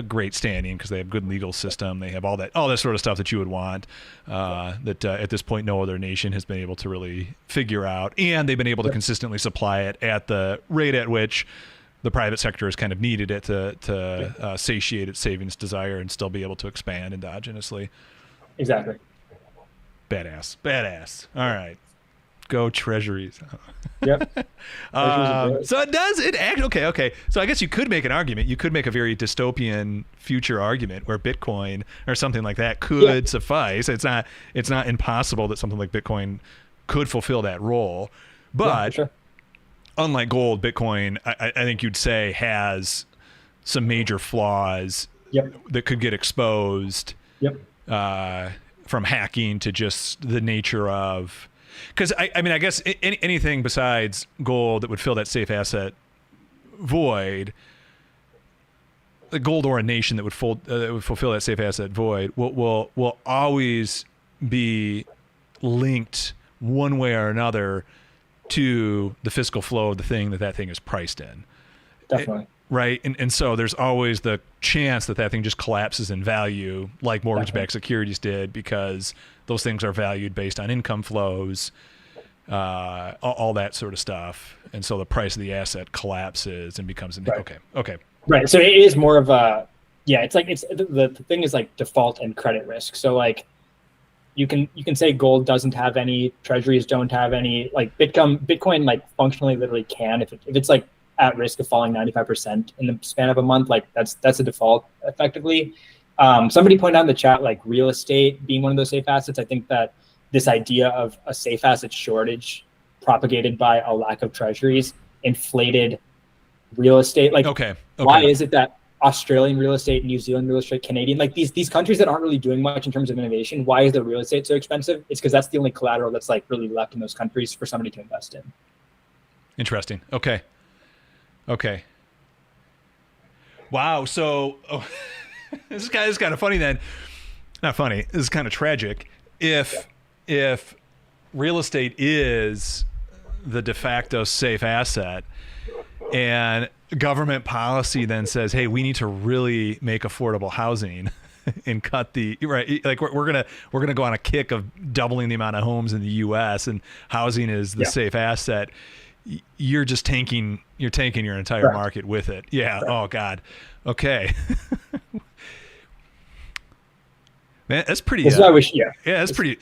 great standing, because they have good legal system. They have all that sort of stuff that you would want. That at this point no other nation has been able to really figure out, and they've been able to consistently supply it at the rate at which the private sector has kind of needed it to satiate its savings desire and still be able to expand endogenously. Exactly. Badass. All right. Go treasuries. Yep. So it does it act okay. So I guess you could make an argument. You could make a very dystopian future argument where Bitcoin or something like that could suffice. It's not impossible that something like Bitcoin could fulfill that role. But sure. Unlike gold, Bitcoin, I think you'd say, has some major flaws that could get exposed from hacking to just the nature of... Because, I mean, I guess anything besides gold that would fill that safe asset void, the gold or a nation that would fulfill that safe asset void will always be linked one way or another to the fiscal flow of the thing that thing is priced in. Definitely. Right? And so there's always the chance that thing just collapses in value like mortgage-backed securities did, because those things are valued based on income flows, all that sort of stuff. And so the price of the asset collapses and becomes... Okay. Right. So it is more of a... Yeah, it's like the thing is like default and credit risk. So like you can say gold doesn't have any, treasuries don't have any, like Bitcoin like functionally literally can, if it's like at risk of falling 95% in the span of a month, like that's a default effectively. Somebody pointed out in the chat, like real estate being one of those safe assets. I think that this idea of a safe asset shortage propagated by a lack of treasuries inflated real estate. Like, why is it that Australian real estate, New Zealand real estate, Canadian, like these countries that aren't really doing much in terms of innovation, why is the real estate so expensive? It's because that's the only collateral that's like really left in those countries for somebody to invest in. Interesting. Okay. Wow. So this is kind of funny then. Not funny. This is kind of tragic. If real estate is the de facto safe asset, and government policy then says, hey, we need to really make affordable housing and cut the like we're gonna go on a kick of doubling the amount of homes in the US, and housing is the safe asset, you're just tanking your entire market with it. Oh God. Okay. Man, that's pretty that's pretty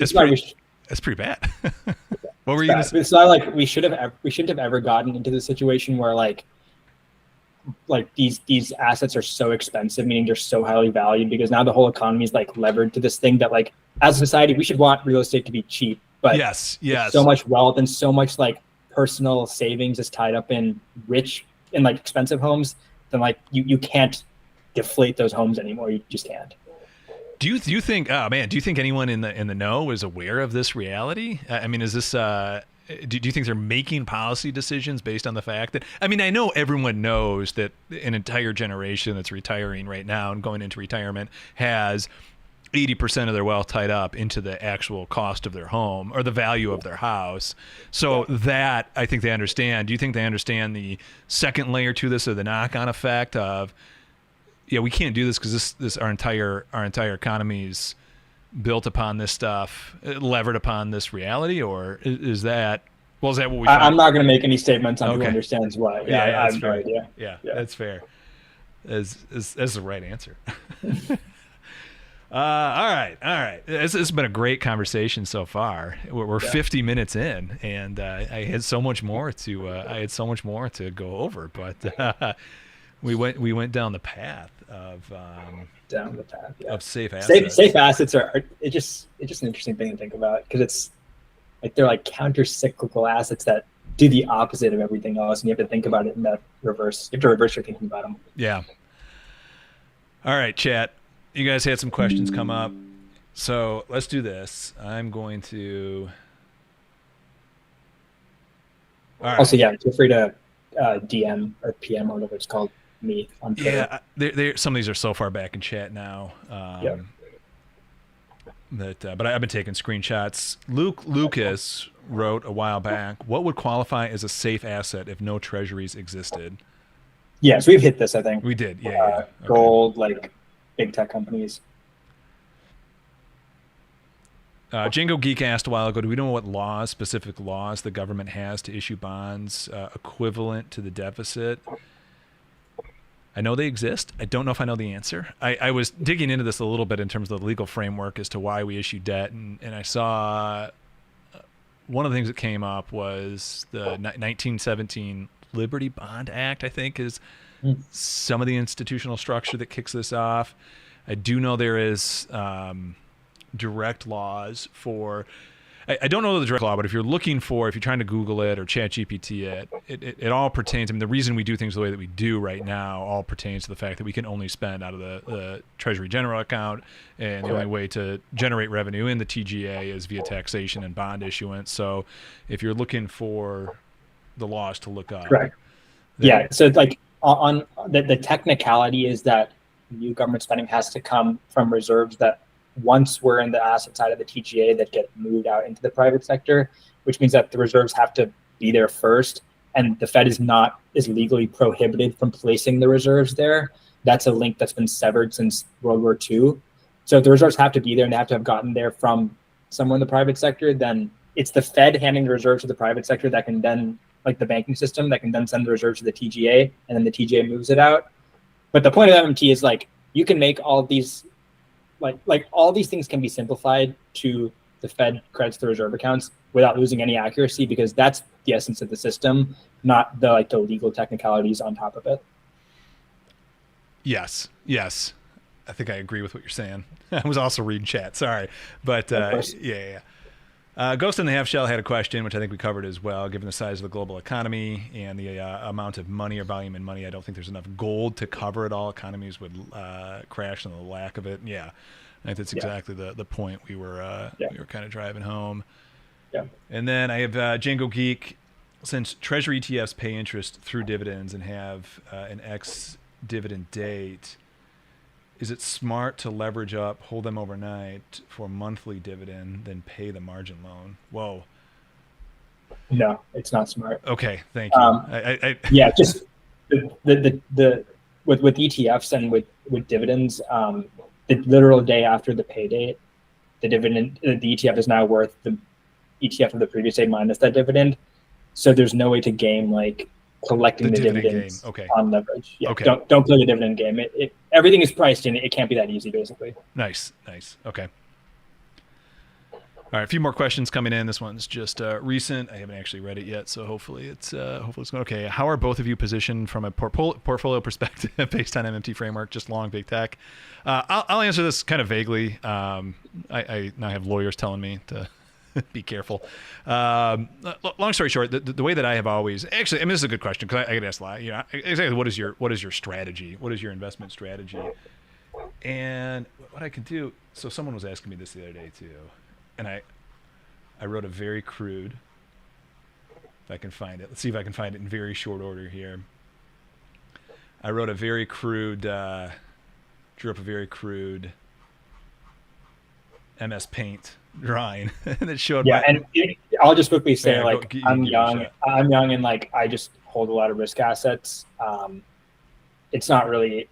bad. What were you gonna say? It's not like we shouldn't have ever gotten into the situation where like these assets are so expensive, meaning they're so highly valued, because now the whole economy is like levered to this thing that, like, as a society we should want real estate to be cheap, but so much wealth and so much like personal savings is tied up in like expensive homes, then like you can't deflate those homes anymore. You just can't. Do you think? Oh man, do you think anyone in the know is aware of this reality? I mean, is this? Do you think they're making policy decisions based on the fact that? I mean, I know everyone knows that an entire generation that's retiring right now and going into retirement has 80% of their wealth tied up into the actual cost of their home or the value of their house. So that I think they understand. Do you think they understand the second layer to this, or the knock-on effect of? Yeah, we can't do this because this our entire economy's built upon this stuff, levered upon this reality, or is that what we? I'm not going to make any statements on who understands what. I have no idea. Yeah, that's fair. That's the right answer. All right. This has been a great conversation so far. We're 50 minutes in, and I had so much more to go over, but. We went down the path of of safe assets. Safe assets are just an interesting thing to think about, because it's like they're like counter-cyclical assets that do the opposite of everything else, and you have to think about it in that reverse. You have to reverse your thinking about them. Yeah. All right, chat. You guys had some questions come up. So let's do this. I'm going to. All right. Also, yeah, feel free to DM or PM or whatever it's called me on Twitter. Yeah, some of these are so far back in chat now. Yeah. But I've been taking screenshots. Lucas wrote a while back, what would qualify as a safe asset if no treasuries existed? Yeah, so we've hit this, I think. We did, yeah. Okay. Gold, like big tech companies. Django Geek asked a while ago, do we know what specific laws the government has to issue bonds equivalent to the deficit? I know they exist. I don't know if I know the answer. I was digging into this a little bit in terms of the legal framework as to why we issue debt, and I saw one of the things that came up was the 1917 Liberty Bond Act, I think, is some of the institutional structure that kicks this off. I do know there is direct laws for... I don't know the direct law, but if you're trying to Google it or chat GPT it all pertains. I mean, the reason we do things the way that we do right now all pertains to the fact that we can only spend out of the Treasury General account, and the only way to generate revenue in the TGA is via taxation and bond issuance. So if you're looking for the laws to look up. Correct. Yeah, so like on the technicality is that new government spending has to come from reserves that once we're in the asset side of the TGA that get moved out into the private sector, which means that the reserves have to be there first, and the Fed is legally prohibited from placing the reserves there. That's a link that's been severed since World War II. So if the reserves have to be there and they have to have gotten there from somewhere in the private sector, then it's the Fed handing the reserves to the private sector that can then, like the banking system, that can then send the reserves to the TGA, and then the TGA moves it out. But the point of MMT is like, you can make all of these like all these things can be simplified to the Fed credits the reserve accounts without losing any accuracy, because that's the essence of the system, not the legal technicalities on top of it. Yes. I think I agree with what you're saying. I was also reading chat. Sorry, but yeah. Ghost in the Half Shell had a question, which I think we covered as well. Given the size of the global economy and the amount of money or volume in money, I don't think there's enough gold to cover it all. Economies would crash on the lack of it. Yeah, I think that's exactly the point we were kind of driving home. Yeah. And then I have Django Geek. Since Treasury ETFs pay interest through dividends and have an ex-dividend date, is it smart to leverage up, hold them overnight for monthly dividend, then pay the margin loan? Whoa. No, it's not smart. Okay, thank you. Yeah, just the with ETFs and with dividends, the literal day after the pay date, the ETF is now worth the ETF of the previous day minus that dividend. So there's no way to game like collecting the dividends on leverage. Yeah, okay. Don't play the dividend game. Everything is priced in. It can't be that easy, basically. Nice. Okay. All right, a few more questions coming in. This one's just recent. I haven't actually read it yet, so hopefully it's going okay. How are both of you positioned from a portfolio perspective based on MMT framework, just long big tech? I'll answer this kind of vaguely. I now have lawyers telling me to be careful. Long story short, the way that I have always actually, I mean, this is a good question because I get asked a lot. You know, exactly what is your strategy? What is your investment strategy? And what I can do. So someone was asking me this the other day too, and I wrote a very crude. If I can find it, let's see if I can find it in very short order here. I wrote a very crude, drew up a very crude MS Paint drawing that showed. And I'll just quickly say, I'm young and like I just hold a lot of risk assets. It's not really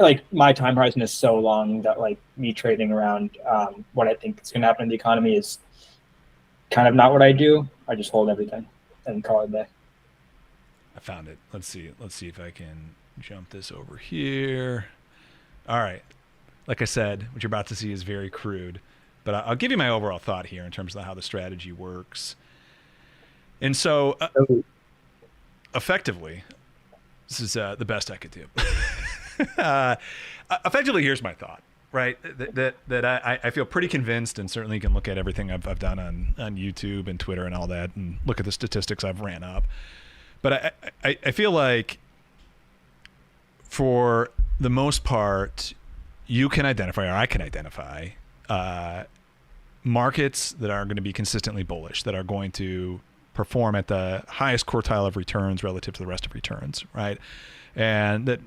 like my time horizon is so long that like me trading around what I think is going to happen in the economy is kind of not what I do. I just hold everything and call it a day. I found it. Let's see if I can jump this over here. All right. Like I said, what you're about to see is very crude, but I'll give you my overall thought here in terms of how the strategy works. And so effectively, this is the best I could do. Effectively, here's my thought, right? That I feel pretty convinced, and certainly you can look at everything I've done on YouTube and Twitter and all that and look at the statistics I've ran up. But I feel like for the most part, you can identify, or I can identify, markets that are going to be consistently bullish, that are going to perform at the highest quartile of returns relative to the rest of returns, right? And that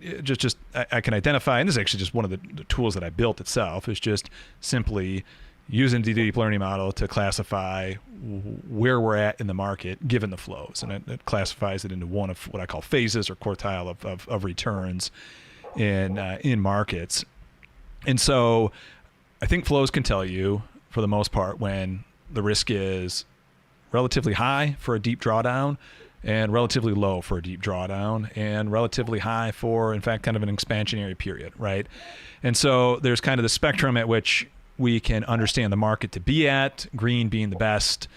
I can identify, and this is actually just one of the tools that I built itself, is just simply using the deep learning model to classify where we're at in the market given the flows. And it classifies it into one of what I call phases or quartile of returns in markets. And so I think flows can tell you, for the most part, when the risk is relatively high for a deep drawdown and relatively low for a deep drawdown and relatively high for, in fact, kind of an expansionary period, right? And so there's kind of the spectrum at which we can understand the market to be at, green being the best,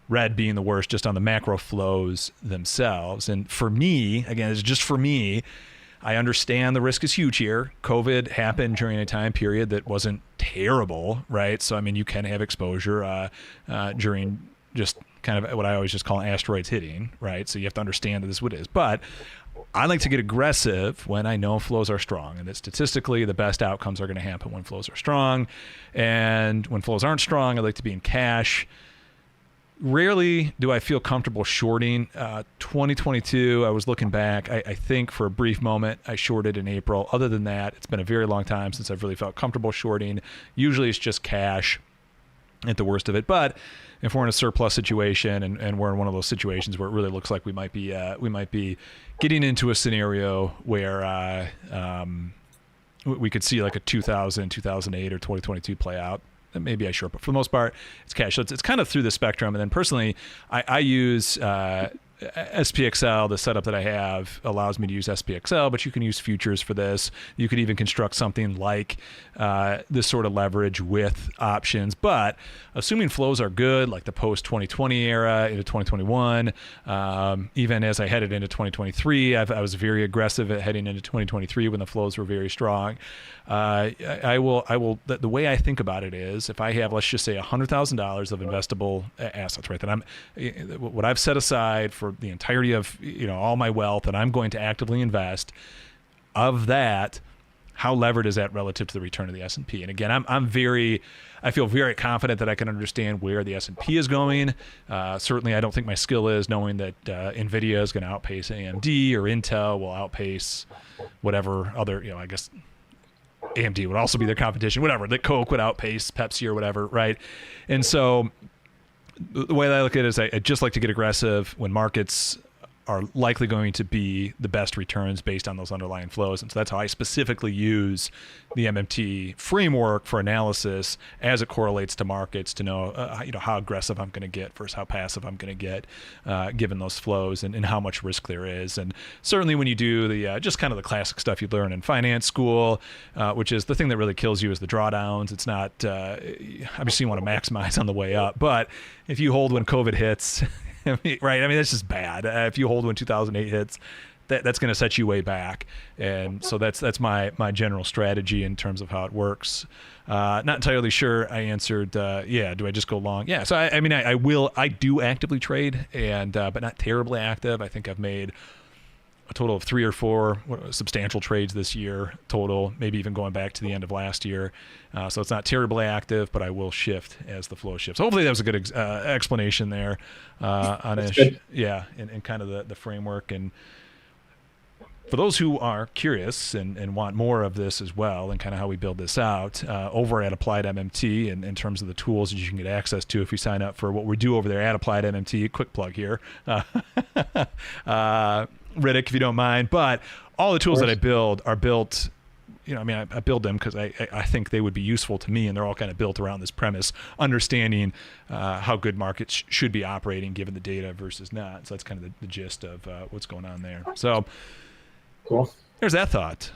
red being the worst, just on the macro flows themselves. And for me, again, it's just for me, I understand the risk is huge here. COVID happened during a time period that wasn't terrible, right? So, I mean, you can have exposure during just kind of what I always just call asteroids hitting, right? So you have to understand that this is what it is. But I like to get aggressive when I know flows are strong, and that statistically the best outcomes are going to happen when flows are strong. And when flows aren't strong, I like to be in cash. Rarely do I feel comfortable shorting. 2022, I was looking back. I think for a brief moment, I shorted in April. Other than that, it's been a very long time since I've really felt comfortable shorting. Usually it's just cash at the worst of it. But if we're in a surplus situation and we're in one of those situations where it really looks like we might be getting into a scenario where we could see like a 2000, 2008 or 2022 play out, then maybe I short. But for the most part, it's cash. So it's kind of through the spectrum. And then personally, I use SPXL. The setup that I have allows me to use SPXL, but you can use futures for this. You could even construct something like this sort of leverage with options. But assuming flows are good, like the post-2020 era into 2021, even as I headed into 2023, I was very aggressive at heading into 2023 when the flows were very strong. I will. The way I think about it is, if I have, let's just say, $100,000 of investable assets, right, that what I've set aside for the entirety of all my wealth, and I'm going to actively invest. Of that, how levered is that relative to the return of the S&P? And again, I feel very confident that I can understand where the S&P is going. Certainly, I don't think my skill is knowing that NVIDIA is going to outpace AMD or Intel will outpace whatever other, I guess AMD would also be their competition, whatever, that Coke would outpace Pepsi or whatever, right? And so the way that I look at it is I just like to get aggressive when markets are likely going to be the best returns based on those underlying flows. And so that's how I specifically use the MMT framework for analysis as it correlates to markets to know, how aggressive I'm going to get versus how passive I'm going to get given those flows and how much risk there is. And certainly when you do the just kind of the classic stuff you learn in finance school, which is the thing that really kills you is the drawdowns. It's not, obviously you want to maximize on the way up, but if you hold when COVID hits, right? I mean, that's just bad. If you hold when 2008 hits, that's going to set you way back. And so that's my general strategy in terms of how it works. Not entirely sure I answered, do I just go long? Yeah. So I do actively trade but not terribly active. I think I've made a total of 3 or 4 substantial trades this year total, maybe even going back to the end of last year. So it's not terribly active, but I will shift as the flow shifts. Hopefully that was a good explanation there on Ish. Yeah, and kind of the framework. And for those who are curious and want more of this as well and kind of how we build this out, over at AppliedMMT and in terms of the tools that you can get access to if you sign up for what we do over there at AppliedMMT, quick plug here. Ritik, if you don't mind, but all the tools that I build are built, I build them because I think they would be useful to me, and they're all kind of built around this premise, understanding how good markets should be operating given the data versus not. So that's kind of the gist of what's going on there. So cool. There's that thought.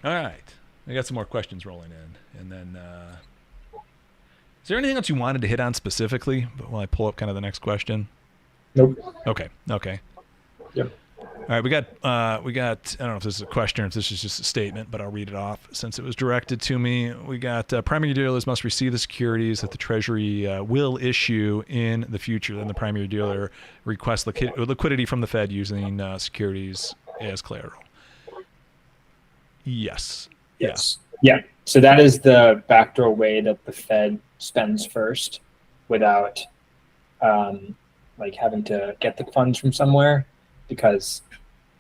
All right. I got some more questions rolling in. And then, is there anything else you wanted to hit on specifically while I pull up kind of the next question? Nope. Okay. Yep. All right, we got, I don't know if this is a question or if this is just a statement, but I'll read it off since it was directed to me. We got primary dealers must receive the securities that the Treasury will issue in the future. Then the primary dealer requests liquidity from the Fed using securities as collateral. Yes. Yeah. So that is the backdoor way that the Fed spends first without like having to get the funds from somewhere, because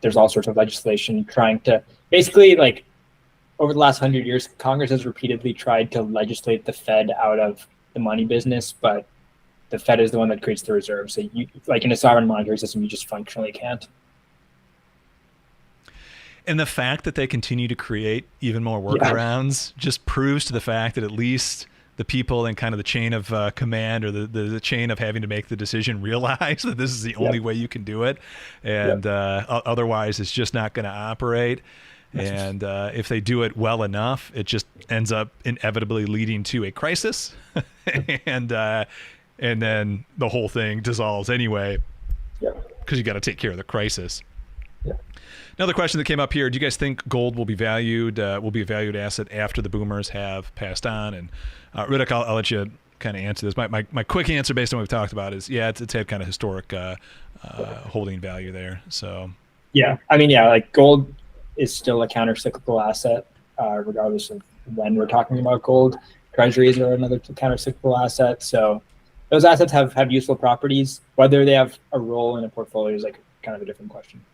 there's all sorts of legislation trying to basically, like, over the last 100 years, Congress has repeatedly tried to legislate the Fed out of the money business, but the Fed is the one that creates the reserve. So you, like in a sovereign monetary system, you just functionally can't. And the fact that they continue to create even more workarounds just proves to the fact that at least the people in kind of the chain of command, or the chain of having to make the decision, realize that this is the only way you can do it. And otherwise, it's just not going to operate. And if they do it well enough, it just ends up inevitably leading to a crisis. And then the whole thing dissolves anyway, because you got to take care of the crisis. Another question that came up here: do you guys think gold will be valued, will be a valued asset after the boomers have passed on? And Ritik, I'll let you kind of answer this. My quick answer, based on what we've talked about, is it's had kind of historic holding value there. So I mean, like gold is still a counter-cyclical asset, regardless of when we're talking about gold. Treasuries are another counter-cyclical asset. So those assets have useful properties. Whether they have a role in a portfolio is like kind of a different question.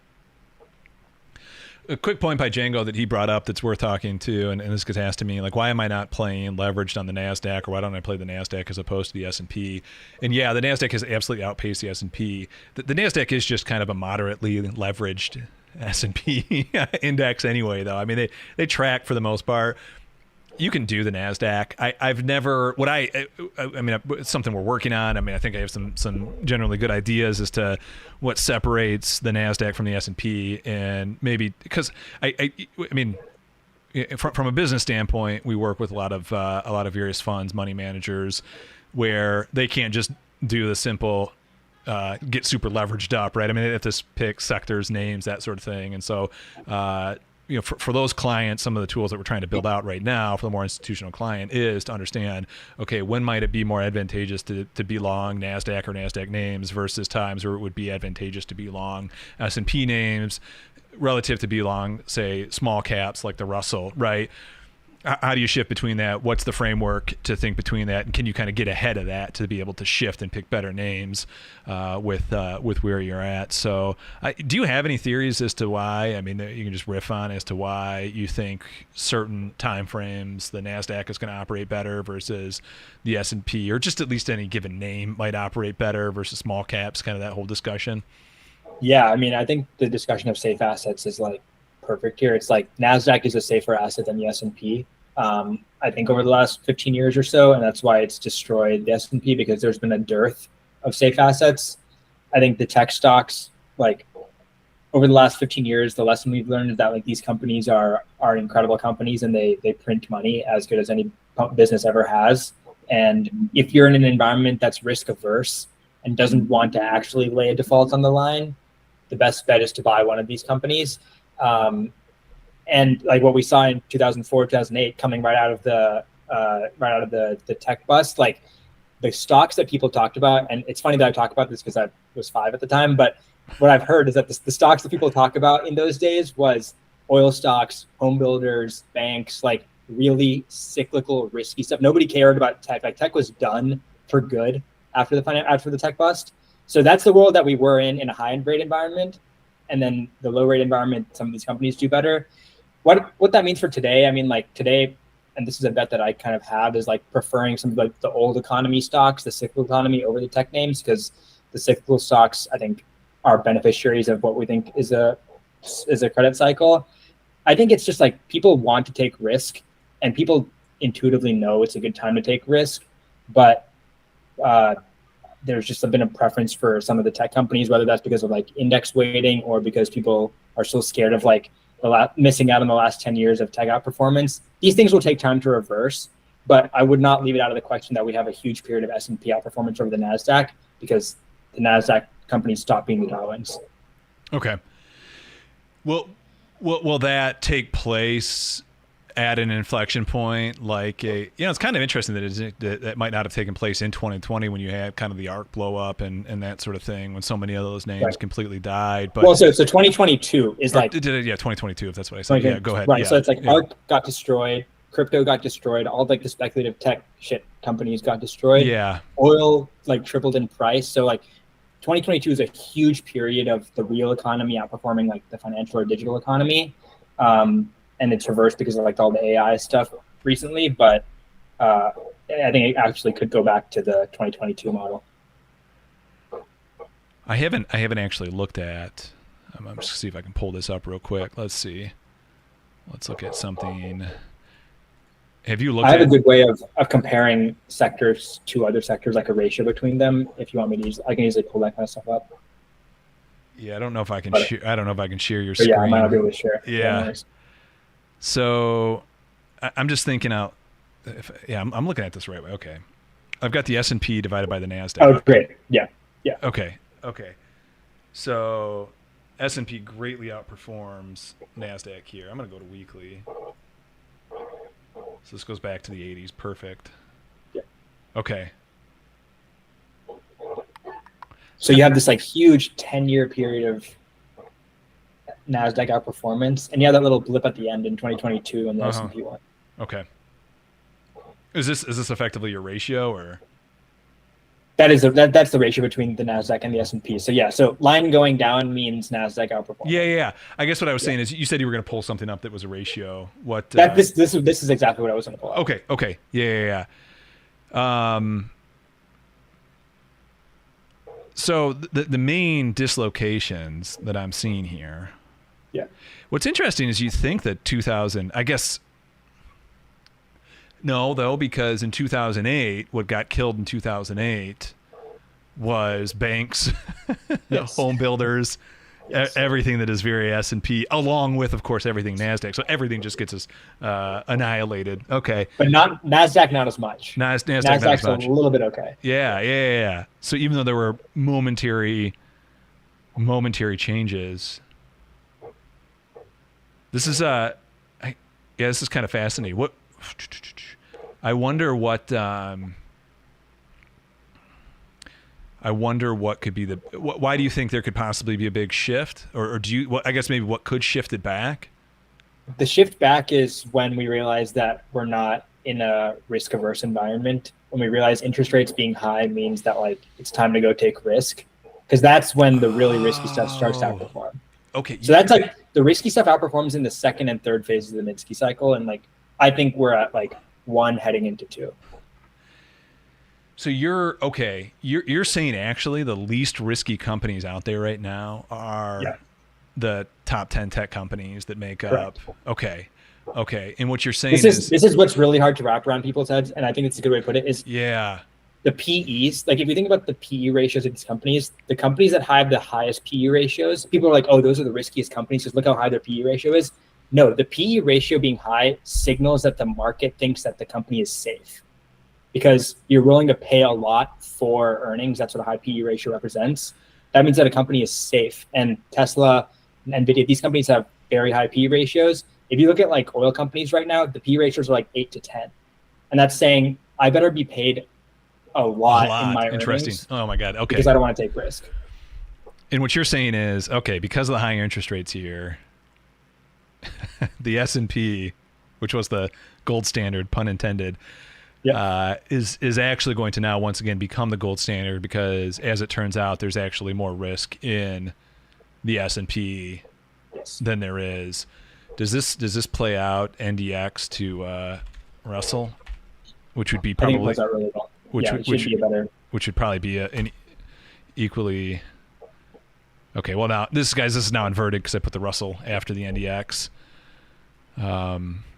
A quick point by Django that he brought up that's worth talking to, and this gets asked to me, like, why am I not playing leveraged on the NASDAQ, or why don't I play the NASDAQ as opposed to the S&P? And the NASDAQ has absolutely outpaced the S&P. The NASDAQ is just kind of a moderately leveraged S&P index anyway, though. I mean, they track for the most part. You can do the NASDAQ. I've never, I mean, it's something we're working on. I mean, I think I have some generally good ideas as to what separates the NASDAQ from the S&P, and maybe because I mean, from a business standpoint, we work with a lot of various funds, money managers, where they can't just do the simple get super leveraged up, right? I mean, they have to pick sectors, names, that sort of thing, and so. For those clients, some of the tools that we're trying to build out right now for the more institutional client is to understand, okay, when might it be more advantageous to be long NASDAQ or NASDAQ names versus times where it would be advantageous to be long S&P names relative to be long, say, small caps like the Russell, right? How do you shift between that? What's the framework to think between that? And can you kind of get ahead of that to be able to shift and pick better names with where you're at? So do you have any theories as to why, I mean, you can just riff on as to why you think certain time frames the NASDAQ is going to operate better versus the S&P, or just at least any given name might operate better versus small caps, kind of that whole discussion? Yeah, I mean, I think the discussion of safe assets is like perfect here. It's like NASDAQ is a safer asset than the S&P. I think over the last 15 years or so, and that's why it's destroyed the S&P, because there's been a dearth of safe assets. I think the tech stocks, like over the last 15 years, the lesson we've learned is that like these companies are incredible companies, and they print money as good as any business ever has. And if you're in an environment that's risk averse and doesn't want to actually lay a default on the line, the best bet is to buy one of these companies. And like what we saw in 2004, 2008, coming right out of the tech bust, like the stocks that people talked about, and it's funny that I talk about this because I was 5 at the time, but what I've heard is that the stocks that people talk about in those days was oil stocks, home builders, banks, like really cyclical, risky stuff. Nobody cared about tech. Like tech was done for good after the tech bust. So that's the world that we were in a high rate environment, and then the low rate environment, some of these companies do better. What that means for today, I mean, like today, and this is a bet that I kind of have, is like preferring some of like the old economy stocks, the cyclical economy, over the tech names, because the cyclical stocks, I think, are beneficiaries of what we think is a credit cycle. I think it's just like people want to take risk, and people intuitively know it's a good time to take risk, but there's just been a preference for some of the tech companies, whether that's because of like index weighting or because people are so scared of like missing out on the last 10 years of tech outperformance. These things will take time to reverse, but I would not leave it out of the question that we have a huge period of S&P outperformance over the NASDAQ, because the NASDAQ companies stop being the darlings. Okay. Well, will that take place at an inflection point? Like it's kind of interesting that might not have taken place in 2020 when you had kind of the ARK blow up and that sort of thing, when so many of those names completely died. But so 2022 is like 2022, if that's what I said. Yeah, go ahead. Right. Yeah. So it's like ARK got destroyed, crypto got destroyed. All like the speculative tech shit companies got destroyed. Yeah. Oil like tripled in price. So like 2022 is a huge period of the real economy outperforming like the financial or digital economy. And it's reversed because of like all the AI stuff recently. But I think it actually could go back to the 2022 model. I haven't actually looked at. I'm just gonna see if I can pull this up real quick. Let's see. Let's look at something. Have you looked I have at a good way of comparing sectors to other sectors, like a ratio between them. If you want me to use, I can easily pull that kind of stuff up. Yeah, I don't know if I can share. I don't know if I can share your But screen. yeah, I might not be able to share. Yeah. No worries. So I'm just thinking out. I'm looking at this the right way. Okay. I've got the S&P divided by the NASDAQ. Oh, great. Yeah. Yeah. Okay. So S&P greatly outperforms NASDAQ here. I'm going to go to weekly. So this goes back to the 80s. Perfect. Yeah. Okay. So you have this like huge 10-year period of NASDAQ outperformance, and you have that little blip at the end in 2022 in the S&P one. Okay. Is this effectively your ratio, or? That's the ratio between the NASDAQ and the S&P. So yeah, so line going down means NASDAQ outperformance. Yeah. I guess what I was saying is you said you were going to pull something up that was a ratio. What? This is exactly what I was going to pull up. Okay. Yeah. So the main dislocations that I'm seeing here. Yeah. What's interesting is you think that 2000, I guess. No, though, because in 2008, what got killed in 2008 was banks, Yes. home builders, Yes. Everything that is very S&P, along with, of course, everything NASDAQ. So everything just gets us annihilated. Okay. But not NASDAQ, not as much. NASDAQ not as much. A little bit okay. Yeah. So even though there were momentary changes, this is this is kind of fascinating. I wonder what could be why do you think there could possibly be a big shift, or do you? I guess maybe what could shift it back? The shift back is when we realize that we're not in a risk-averse environment. When we realize interest rates being high means that like it's time to go take risk, because that's when the really risky stuff starts to outperform. Okay. So that's like the risky stuff outperforms in the second and third phases of the mid-ski cycle, and like I think we're at like 1 heading into 2. So you're saying actually the least risky companies out there right now are the top 10 tech companies that make Correct. up. Okay. And what you're saying this is what's really hard to wrap around people's heads, and I think it's a good way to put it is the PEs. Like if you think about the PE ratios of these companies, the companies that have the highest PE ratios, people are like, oh, those are the riskiest companies because look how high their PE ratio is. No, the PE ratio being high signals that the market thinks that the company is safe, because you're willing to pay a lot for earnings. That's what a high PE ratio represents. That means that a company is safe. And Tesla, NVIDIA, these companies have very high PE ratios. If you look at like oil companies right now, the PE ratios are like 8 to 10. And that's saying I better be paid a lot in my earnings. Oh my God. Okay. Because I don't want to take risk. And what you're saying is, okay, because of the higher interest rates here, the S&P, which was the gold standard, pun intended, is actually going to now once again become the gold standard, because as it turns out, there's actually more risk in the S&P than there is. Does this play out NDX to Russell, which would be probably I think it plays out really well. Which would probably be an equally. Okay, well now this is now inverted because I put the Russell after the NDX.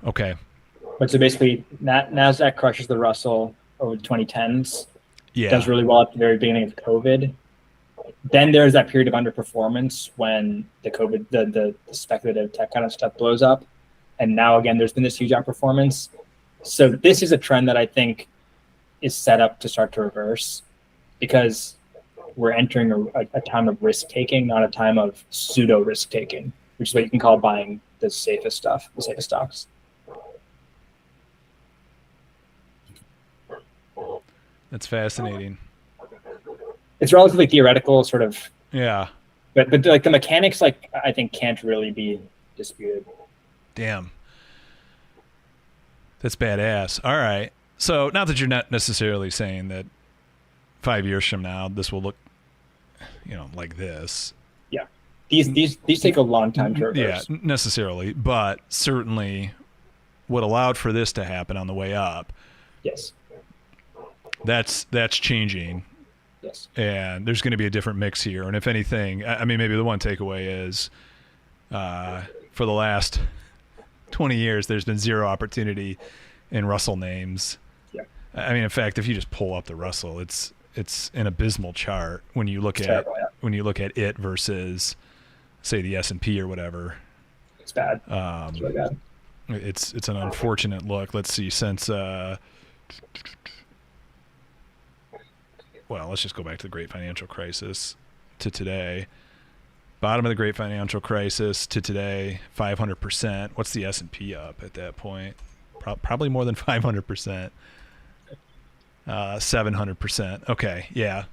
Okay. But so basically, NASDAQ crushes the Russell over the 2010s. Yeah. Does really well at the very beginning of COVID. Then there's that period of underperformance when the speculative tech kind of stuff blows up. And now again, there's been this huge outperformance. So this is a trend that I think is set up to start to reverse, because we're entering a time of risk taking, not a time of pseudo risk taking, which is what you can call buying the safest stuff, the safest stocks. That's fascinating. It's relatively theoretical, sort of. Yeah. But like the mechanics, like I think can't really be disputed. Damn. That's badass. All right. So not that you're not necessarily saying that 5 years from now this will look, like this. Yeah, these take a long time to reverse. Yeah, necessarily, but certainly what allowed for this to happen on the way up. Yes. That's changing. Yes. And there's going to be a different mix here. And if anything, I mean, maybe the one takeaway is for the last 20 years, there's been zero opportunity in Russell names. Yeah. I mean, in fact, if you just pull up the Russell, it's an abysmal chart when you look when you look at it versus, say, the S&P or whatever. It's bad. It's really bad. It's an unfortunate look. Let's see, since let's just go back to the Great Financial Crisis to today. Bottom of the Great Financial Crisis to today, 500%. What's the S&P up at that point? Probably more than 500%. 700%. Okay, yeah.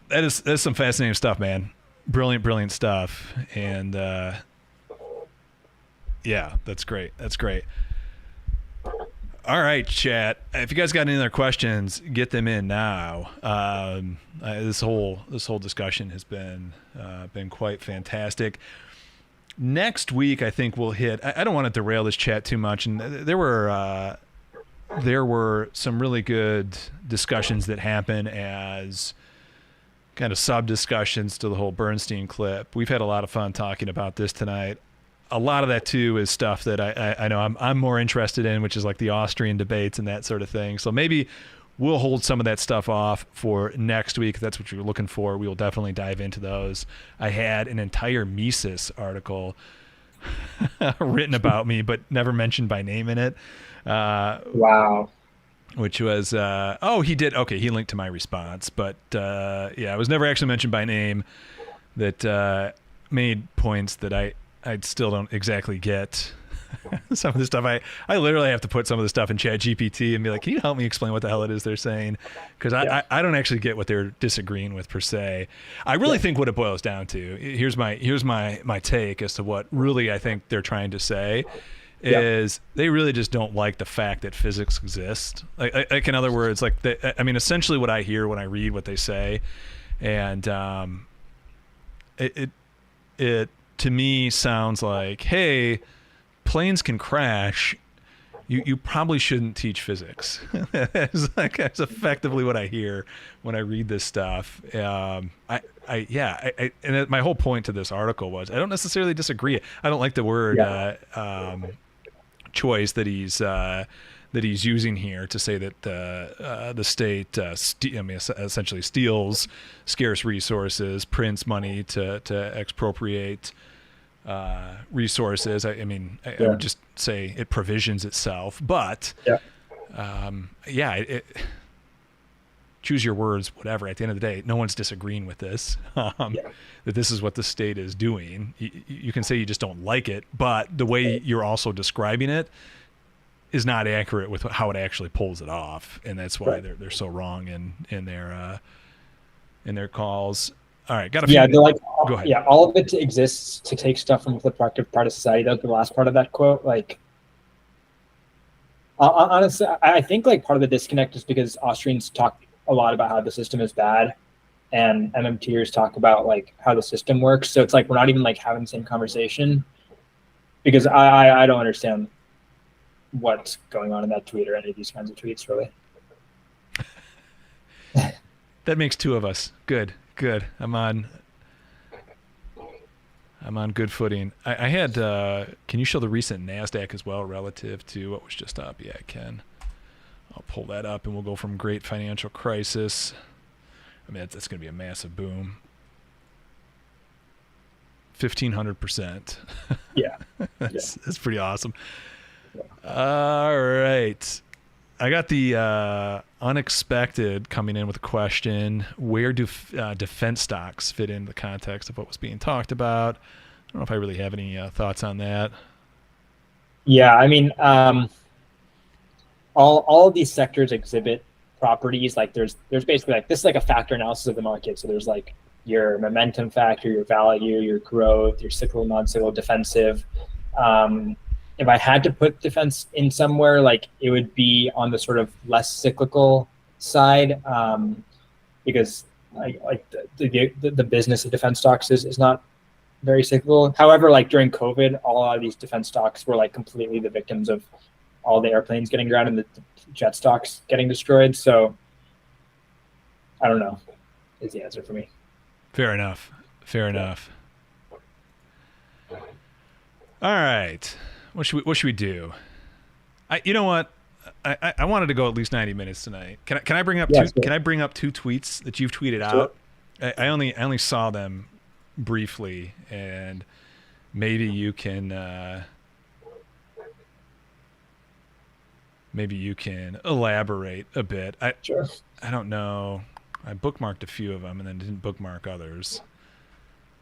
That's some fascinating stuff, man. Brilliant stuff. And yeah, that's great. All right, chat. If you guys got any other questions, get them in now. This whole discussion has been quite fantastic. Next week, I think we'll hit. I don't want to derail this chat too much, and there were some really good discussions that happen as kind of sub discussions to the whole Bernstein clip. We've had a lot of fun talking about this tonight. A lot of that too is stuff that I know I'm more interested in, which is like the Austrian debates and that sort of thing. So maybe we'll hold some of that stuff off for next week. If that's what you're looking for, we will definitely dive into those. I had an entire Mises article written about me, but never mentioned by name in it. Wow. Which was, he did. Okay, he linked to my response, but I was never actually mentioned by name. That made points that I still don't exactly get. Some of the stuff I literally have to put some of the stuff in Chat GPT and be like, can you help me explain what the hell it is they're saying? Because I don't actually get what they're disagreeing with per se. I really think what it boils down to, here's my take as to what really I think they're trying to say is they really just don't like the fact that physics exists. Like in other words, essentially what I hear when I read what they say, and it to me sounds like, hey, planes can crash. You probably shouldn't teach physics. That's effectively what I hear when I read this stuff. And my whole point to this article was I don't necessarily disagree. I don't like the word choice that he's using here to say that the state essentially steals scarce resources, prints money to expropriate resources. I would just say it provisions itself, but choose your words, whatever. At the end of the day, no one's disagreeing with this, that this is what the state is doing. You can say you just don't like it, but the way you're also describing it is not accurate with how it actually pulls it off. And that's why they're so wrong in their calls. All right, got a few. Yeah, they're like, go ahead. Yeah, all of it exists to take stuff from the productive part of society. That's the last part of that quote. Like, honestly, I think like part of the disconnect is because Austrians talk a lot about how the system is bad, and MMTers talk about like how the system works. So it's like we're not even like having the same conversation, because I don't understand what's going on in that tweet or any of these kinds of tweets, really. That makes two of us. Good. I'm on good footing. I had, can you show the recent NASDAQ as well relative to what was just up? Yeah, I can. I'll pull that up and we'll go from Great Financial Crisis. I mean, that's going to be a massive boom. 1,500%. Yeah. That's pretty awesome. All right. I got the unexpected coming in with a question. Where do defense stocks fit in the context of what was being talked about? I don't know if I really have any thoughts on that. Yeah, I mean, all of these sectors exhibit properties. Like there's basically like, this is like a factor analysis of the market. So there's like your momentum factor, your value, your growth, your cyclical, non-cyclical, defensive. if I had to put defense in somewhere, like it would be on the sort of less cyclical side, because like the business of defense stocks is not very cyclical. However, like during COVID, a lot of these defense stocks were like completely the victims of all the airplanes getting grounded and the jet stocks getting destroyed. So I don't know is the answer for me. Fair enough. Fair enough. All right. What should we do? You know what? I wanted to go at least 90 minutes tonight. Can I bring up can I bring up two tweets that you've tweeted out? I only saw them briefly, and maybe you can elaborate a bit. I don't know. I bookmarked a few of them and then didn't bookmark others.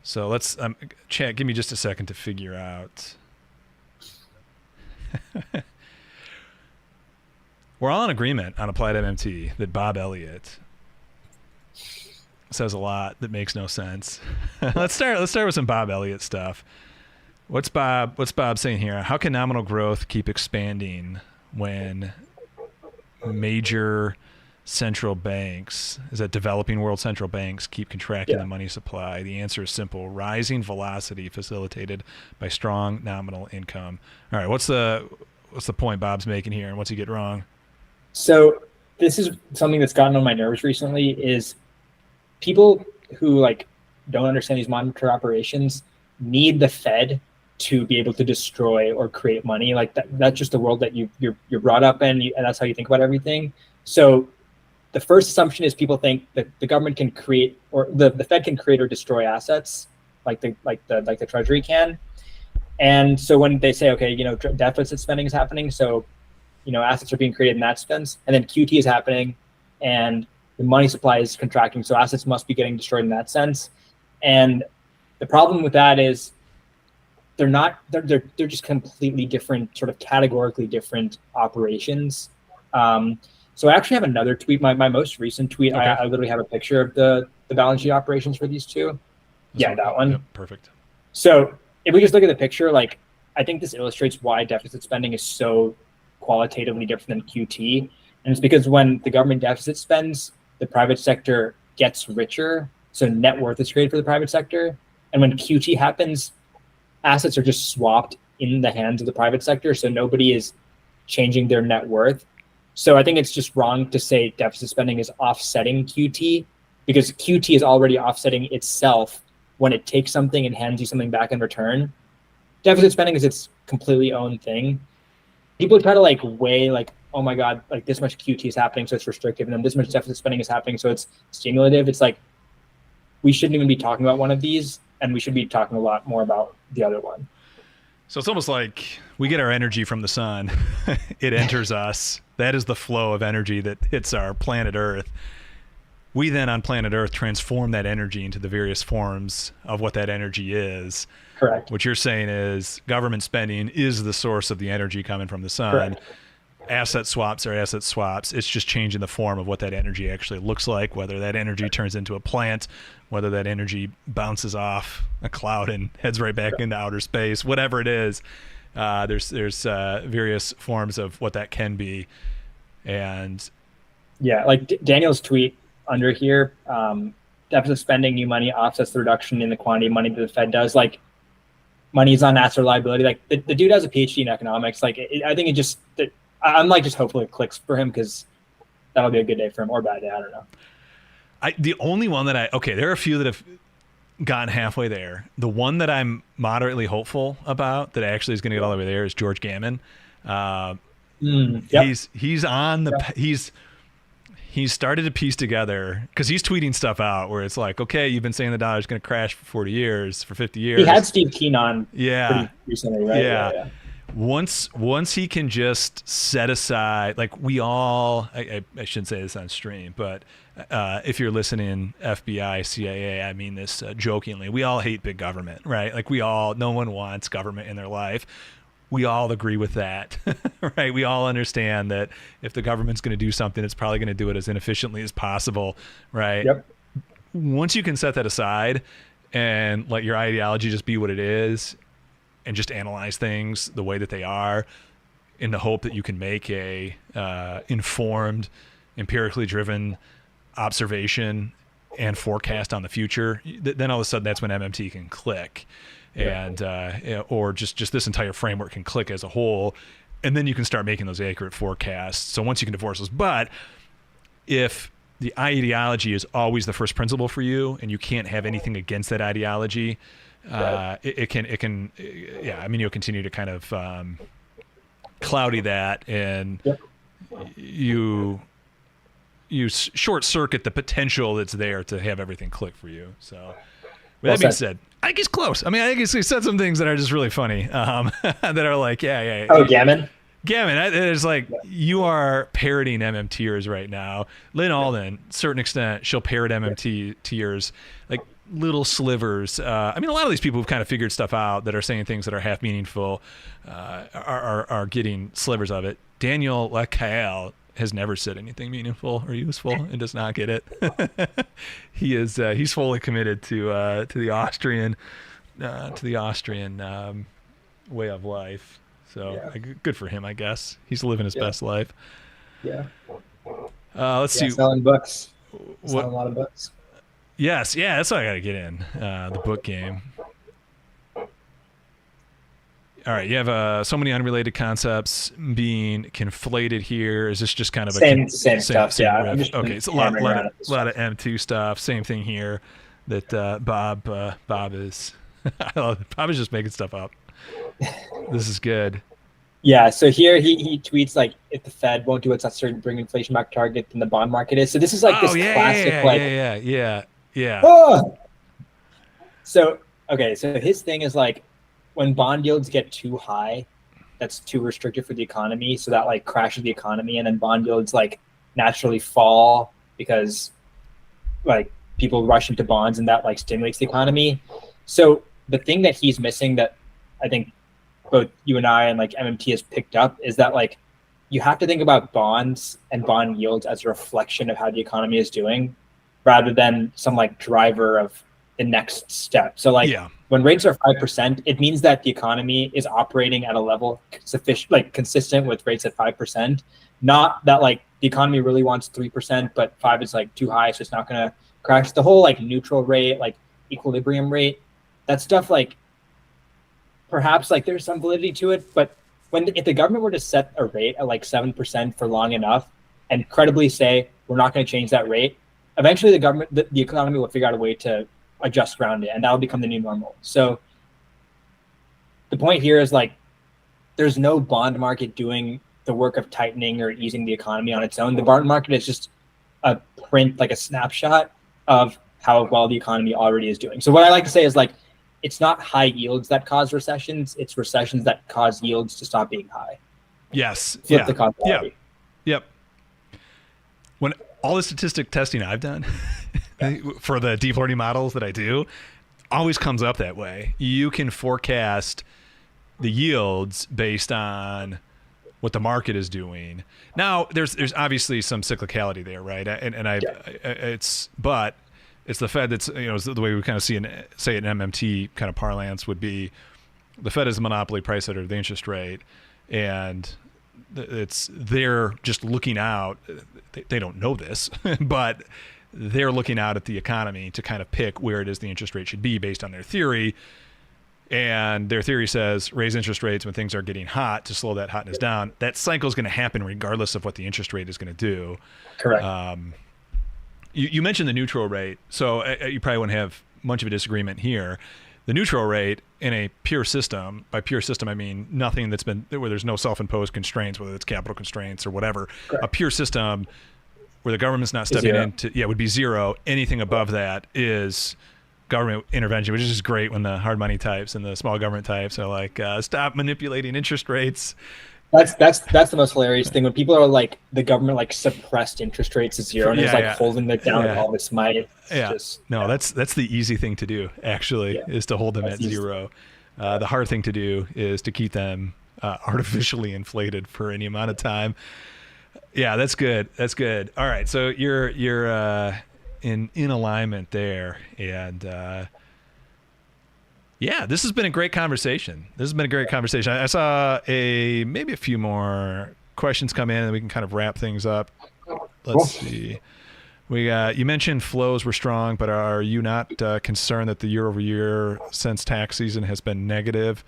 So let's chat. Give me just a second to figure out. We're all in agreement on AppliedMMT that Bob Elliott says a lot that makes no sense. Let's start with some Bob Elliott stuff. What's Bob saying here? How can nominal growth keep expanding when major central banks, is that developing world central banks, keep contracting the money supply? The answer is simple: rising velocity facilitated by strong nominal income. All right, what's the point Bob's making here, and what's he get wrong? So this is something that's gotten on my nerves recently, is people who like don't understand these monetary operations need the Fed to be able to destroy or create money. Like that's just the world that you're brought up in, and that's how you think about everything. So the first assumption is people think that the government can create, or the Fed can create or destroy assets, like the Treasury can. And so when they say, okay, deficit spending is happening, so assets are being created in that sense, and then QT is happening, and the money supply is contracting, so assets must be getting destroyed in that sense. And the problem with that is they're just completely different, sort of categorically different operations. So I actually have another tweet, my most recent tweet. Okay. I literally have a picture of the balance sheet operations for these two. That one. Yep, perfect. So if we just look at the picture, like I think this illustrates why deficit spending is so qualitatively different than QT. And it's because when the government deficit spends, the private sector gets richer. So net worth is created for the private sector. And when QT happens, assets are just swapped in the hands of the private sector. So nobody is changing their net worth. So I think it's just wrong to say deficit spending is offsetting QT, because QT is already offsetting itself when it takes something and hands you something back in return. Deficit spending is its completely own thing. People try to weigh oh my God, this much QT is happening, so it's restrictive, and then this much deficit spending is happening, so it's stimulative. It's like, we shouldn't even be talking about one of these, and we should be talking a lot more about the other one. So it's almost like we get our energy from the sun. It enters us. That is the flow of energy that hits our planet Earth. We then on planet Earth transform that energy into the various forms of what that energy is. Correct. What you're saying is government spending is the source of the energy coming from the sun. Correct. Asset swaps are asset swaps. It's just changing the form of what that energy actually looks like, whether that energy turns into a plant, whether that energy bounces off a cloud and heads right back into outer space, whatever it is. There's various forms of what that can be. And Daniel's tweet under here, deficit spending, new money offsets the reduction in the quantity of money that the Fed does. Money is on asset liability. The dude has a PhD in economics. I think I'm just hopeful it clicks for him, because that'll be a good day for him, or a bad day. I don't know. The only one that there are a few that have gotten halfway there. The one that I'm moderately hopeful about that actually is going to get all the way there is George Gammon. Yep. He's on the he's started to piece together, because he's tweeting stuff out where it's like, okay, you've been saying the dollar's going to crash for 40 years, for 50 years. He had Steve Keen on pretty recently, right? Yeah. Once he can just set aside, we all, I shouldn't say this on stream, but if you're listening, FBI, CIA, I mean this jokingly, we all hate big government, right? No one wants government in their life. We all agree with that, right? We all understand that if the government's going to do something, it's probably going to do it as inefficiently as possible, right? Yep. Once you can set that aside and let your ideology just be what it is, and just analyze things the way that they are, in the hope that you can make a informed, empirically driven observation and forecast on the future, then all of a sudden that's when MMT can click, and or just this entire framework can click as a whole, and then you can start making those accurate forecasts. So once you can divorce those, but if the ideology is always the first principle for you, and you can't have anything against that ideology, it can I mean, you'll continue to kind of cloudy that, and you short circuit the potential that's there to have everything click for you. So with that being said, I think he's close. I mean, I think he said some things that are just really funny, that are like, Oh, Gammon? Gammon, it's like, you are parroting MMTers right now. Lynn Alden, certain extent, she'll parrot MMTers, like little slivers. I mean, a lot of these people who've kind of figured stuff out that are saying things that are half meaningful are getting slivers of it. Daniel Lecael has never said anything meaningful or useful and does not get it. He's fully committed to the Austrian way of life. So good for him, I guess. He's living his best life. Yeah. Let's see. Selling books. Selling a lot of books. Yes, that's what I got to get in, the book game. All right, you have so many unrelated concepts being conflated here. Is this just kind of same stuff? Yeah. Okay, it's a lot of M2 stuff. Same thing here. That Bob is. I love it. Bob is just making stuff up. This is good. Yeah. So here he tweets like, if the Fed won't do what's necessary to bring inflation back target, then the bond market is. So this is like classic Yeah. Oh! So his thing is like, when bond yields get too high, that's too restrictive for the economy. So that like crashes the economy, and then bond yields like naturally fall because like people rush into bonds, and that like stimulates the economy. So the thing that he's missing, that I think both you and I and like MMT has picked up, is that like you have to think about bonds and bond yields as a reflection of how the economy is doing, rather than some like driver of the next step. So like when rates are 5%, it means that the economy is operating at a level sufficient, like consistent with rates at 5%. Not that like the economy really wants 3%, but 5 is like too high, so it's not going to crash. The whole like neutral rate, like equilibrium rate, that stuff, like perhaps like there's some validity to it, but if the government were to set a rate at like 7% for long enough and credibly say we're not going to change that rate, eventually the economy will figure out a way to adjust around it, and that'll become the new normal. So the point here is like, there's no bond market doing the work of tightening or easing the economy on its own. The bond market is just a print, like a snapshot of how well the economy already is doing. So what I like to say is like, it's not high yields that cause recessions, it's recessions that cause yields to stop being high. Yes. Flip the causality. Yep. When all the statistic testing I've done for the deep learning models that I do always comes up that way. You can forecast the yields based on what the market is doing. Now, there's obviously some cyclicality there, right? But it's the Fed that's, the way we kind of say an MMT kind of parlance would be, the Fed is a monopoly price setter of the interest rate, and they're just looking out. They don't know this, but they're looking out at the economy to kind of pick where it is the interest rate should be based on their theory. And their theory says raise interest rates when things are getting hot to slow that hotness down. That cycle is going to happen regardless of what the interest rate is going to do. Correct. You mentioned the neutral rate, so you probably wouldn't have much of a disagreement here. The neutral rate in a pure system, by pure system I mean nothing that's been where there's no self-imposed constraints, whether it's capital constraints or whatever. Correct. A pure system where the government's not stepping in would be zero. Anything above that is government intervention, which is just great when the hard money types and the small government types are like, stop manipulating interest rates. That's the most hilarious thing, when people are like, the government like suppressed interest rates to zero and is like holding it down with all this might. That's the easy thing to do, actually, is to hold them at zero. The hard thing to do is to keep them artificially inflated for any amount of time. Yeah, that's good. All right, so you're in alignment there, and Yeah, this has been a great conversation. I saw maybe a few more questions come in, and we can kind of wrap things up. Let's see. You mentioned flows were strong, but are you not concerned that the year over year since tax season has been negative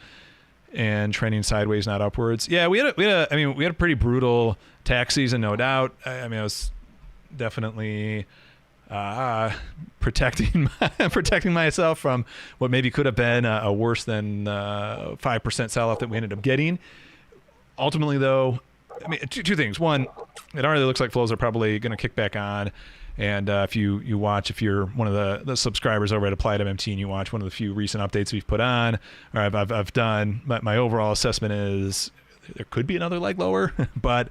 and trending sideways, not upwards? Yeah, we had a pretty brutal tax season, no doubt. I was definitely protecting myself from what maybe could have been a worse than 5% sell-off that we ended up getting. Ultimately, though, two things. One, it already looks like flows are probably going to kick back on. And if you're one of the subscribers over at AppliedMMT and you watch one of the few recent updates we've put on, or I've done, my overall assessment is there could be another leg lower, but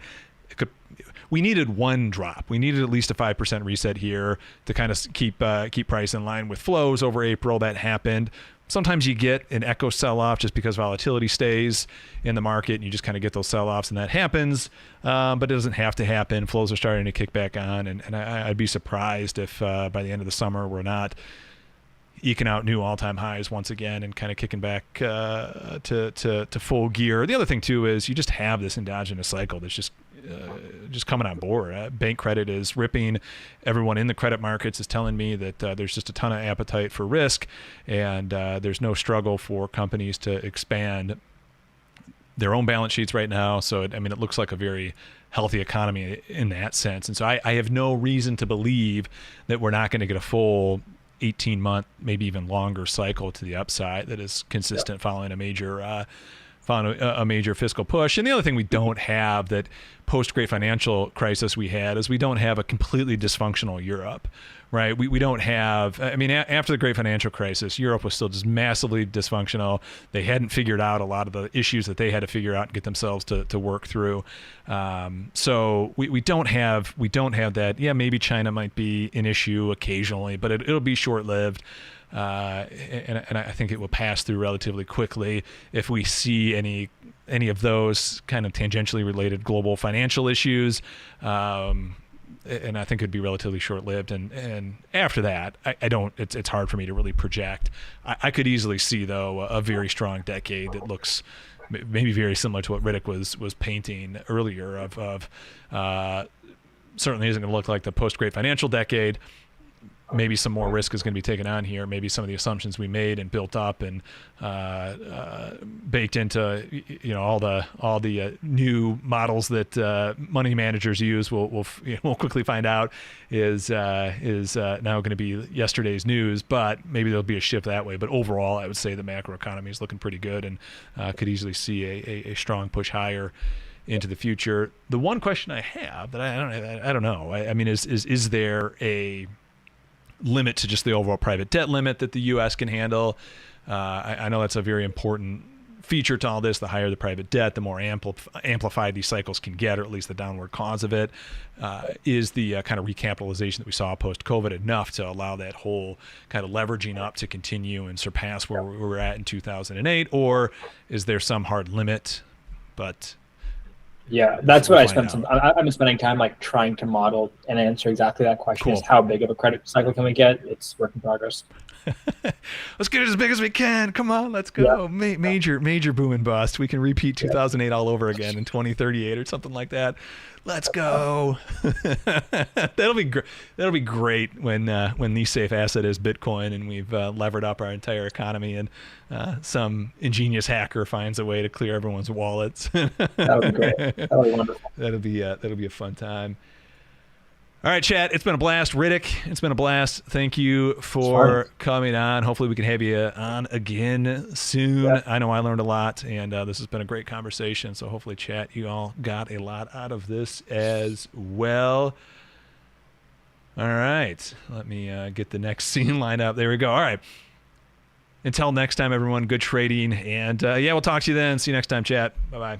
we needed one drop. We needed at least a 5% reset here to kind of keep price in line with flows over April. That happened. Sometimes you get an echo sell-off just because volatility stays in the market and you just kind of get those sell-offs, and that happens, but it doesn't have to happen. Flows are starting to kick back on, and I'd be surprised if by the end of the summer we're not eking out new all-time highs once again and kind of kicking back to full gear. The other thing, too, is you just have this endogenous cycle that's just coming on board. Bank credit is ripping. Everyone in the credit markets is telling me that there's just a ton of appetite for risk, and there's no struggle for companies to expand their own balance sheets right now. So, it looks like a very healthy economy in that sense. And so I have no reason to believe that we're not going to get a full 18-month, maybe even longer cycle to the upside that is consistent following a major fiscal push. And the other thing we don't have that post-Great Financial Crisis we had is we don't have a completely dysfunctional Europe, right? We don't have, after the Great Financial Crisis, Europe was still just massively dysfunctional. They hadn't figured out a lot of the issues that they had to figure out and get themselves to work through. So we don't have that. Yeah, maybe China might be an issue occasionally, but it'll be short-lived. And I think it will pass through relatively quickly if we see any of those kind of tangentially related global financial issues. And I think it'd be relatively short-lived. And after that, it's hard for me to really project. I could easily see, though, a very strong decade that looks maybe very similar to what Ritik was painting earlier of certainly isn't going to look like the post-Great Financial decade. Maybe some more risk is going to be taken on here. Maybe some of the assumptions we made and built up and baked into all the new models that money managers use. We'll quickly find out is now going to be yesterday's news. But maybe there'll be a shift that way. But overall, I would say the macro economy is looking pretty good and could easily see a strong push higher into the future. The one question I have that I don't know. Is there a limit to just the overall private debt limit that the U.S. can handle? I know that's a very important feature to all this. The higher the private debt, the more amplified these cycles can get, or at least the downward cause of it. Is the kind of recapitalization that we saw post-COVID enough to allow that whole kind of leveraging up to continue and surpass where we were at in 2008? Or is there some hard limit? But yeah, that's what I've been spending time trying to model and answer exactly that question. Cool. Is how big of a credit cycle can we get? It's work in progress. Let's get it as big as we can. Come on, let's go. Yeah. Major boom and bust. We can repeat 2008 all over again in 2038 or something like that. Let's go. That'll be great when the safe asset is Bitcoin and we've levered up our entire economy and some ingenious hacker finds a way to clear everyone's wallets. That'll be great. That'll be wonderful. That'll be a fun time. All right, chat. It's been a blast. Ritik, it's been a blast. Thank you for coming on. Hopefully we can have you on again soon. Yeah. I know I learned a lot, and this has been a great conversation. So hopefully, chat, you all got a lot out of this as well. All right. Let me get the next scene lined up. There we go. All right. Until next time, everyone, good trading. And, we'll talk to you then. See you next time, chat. Bye-bye.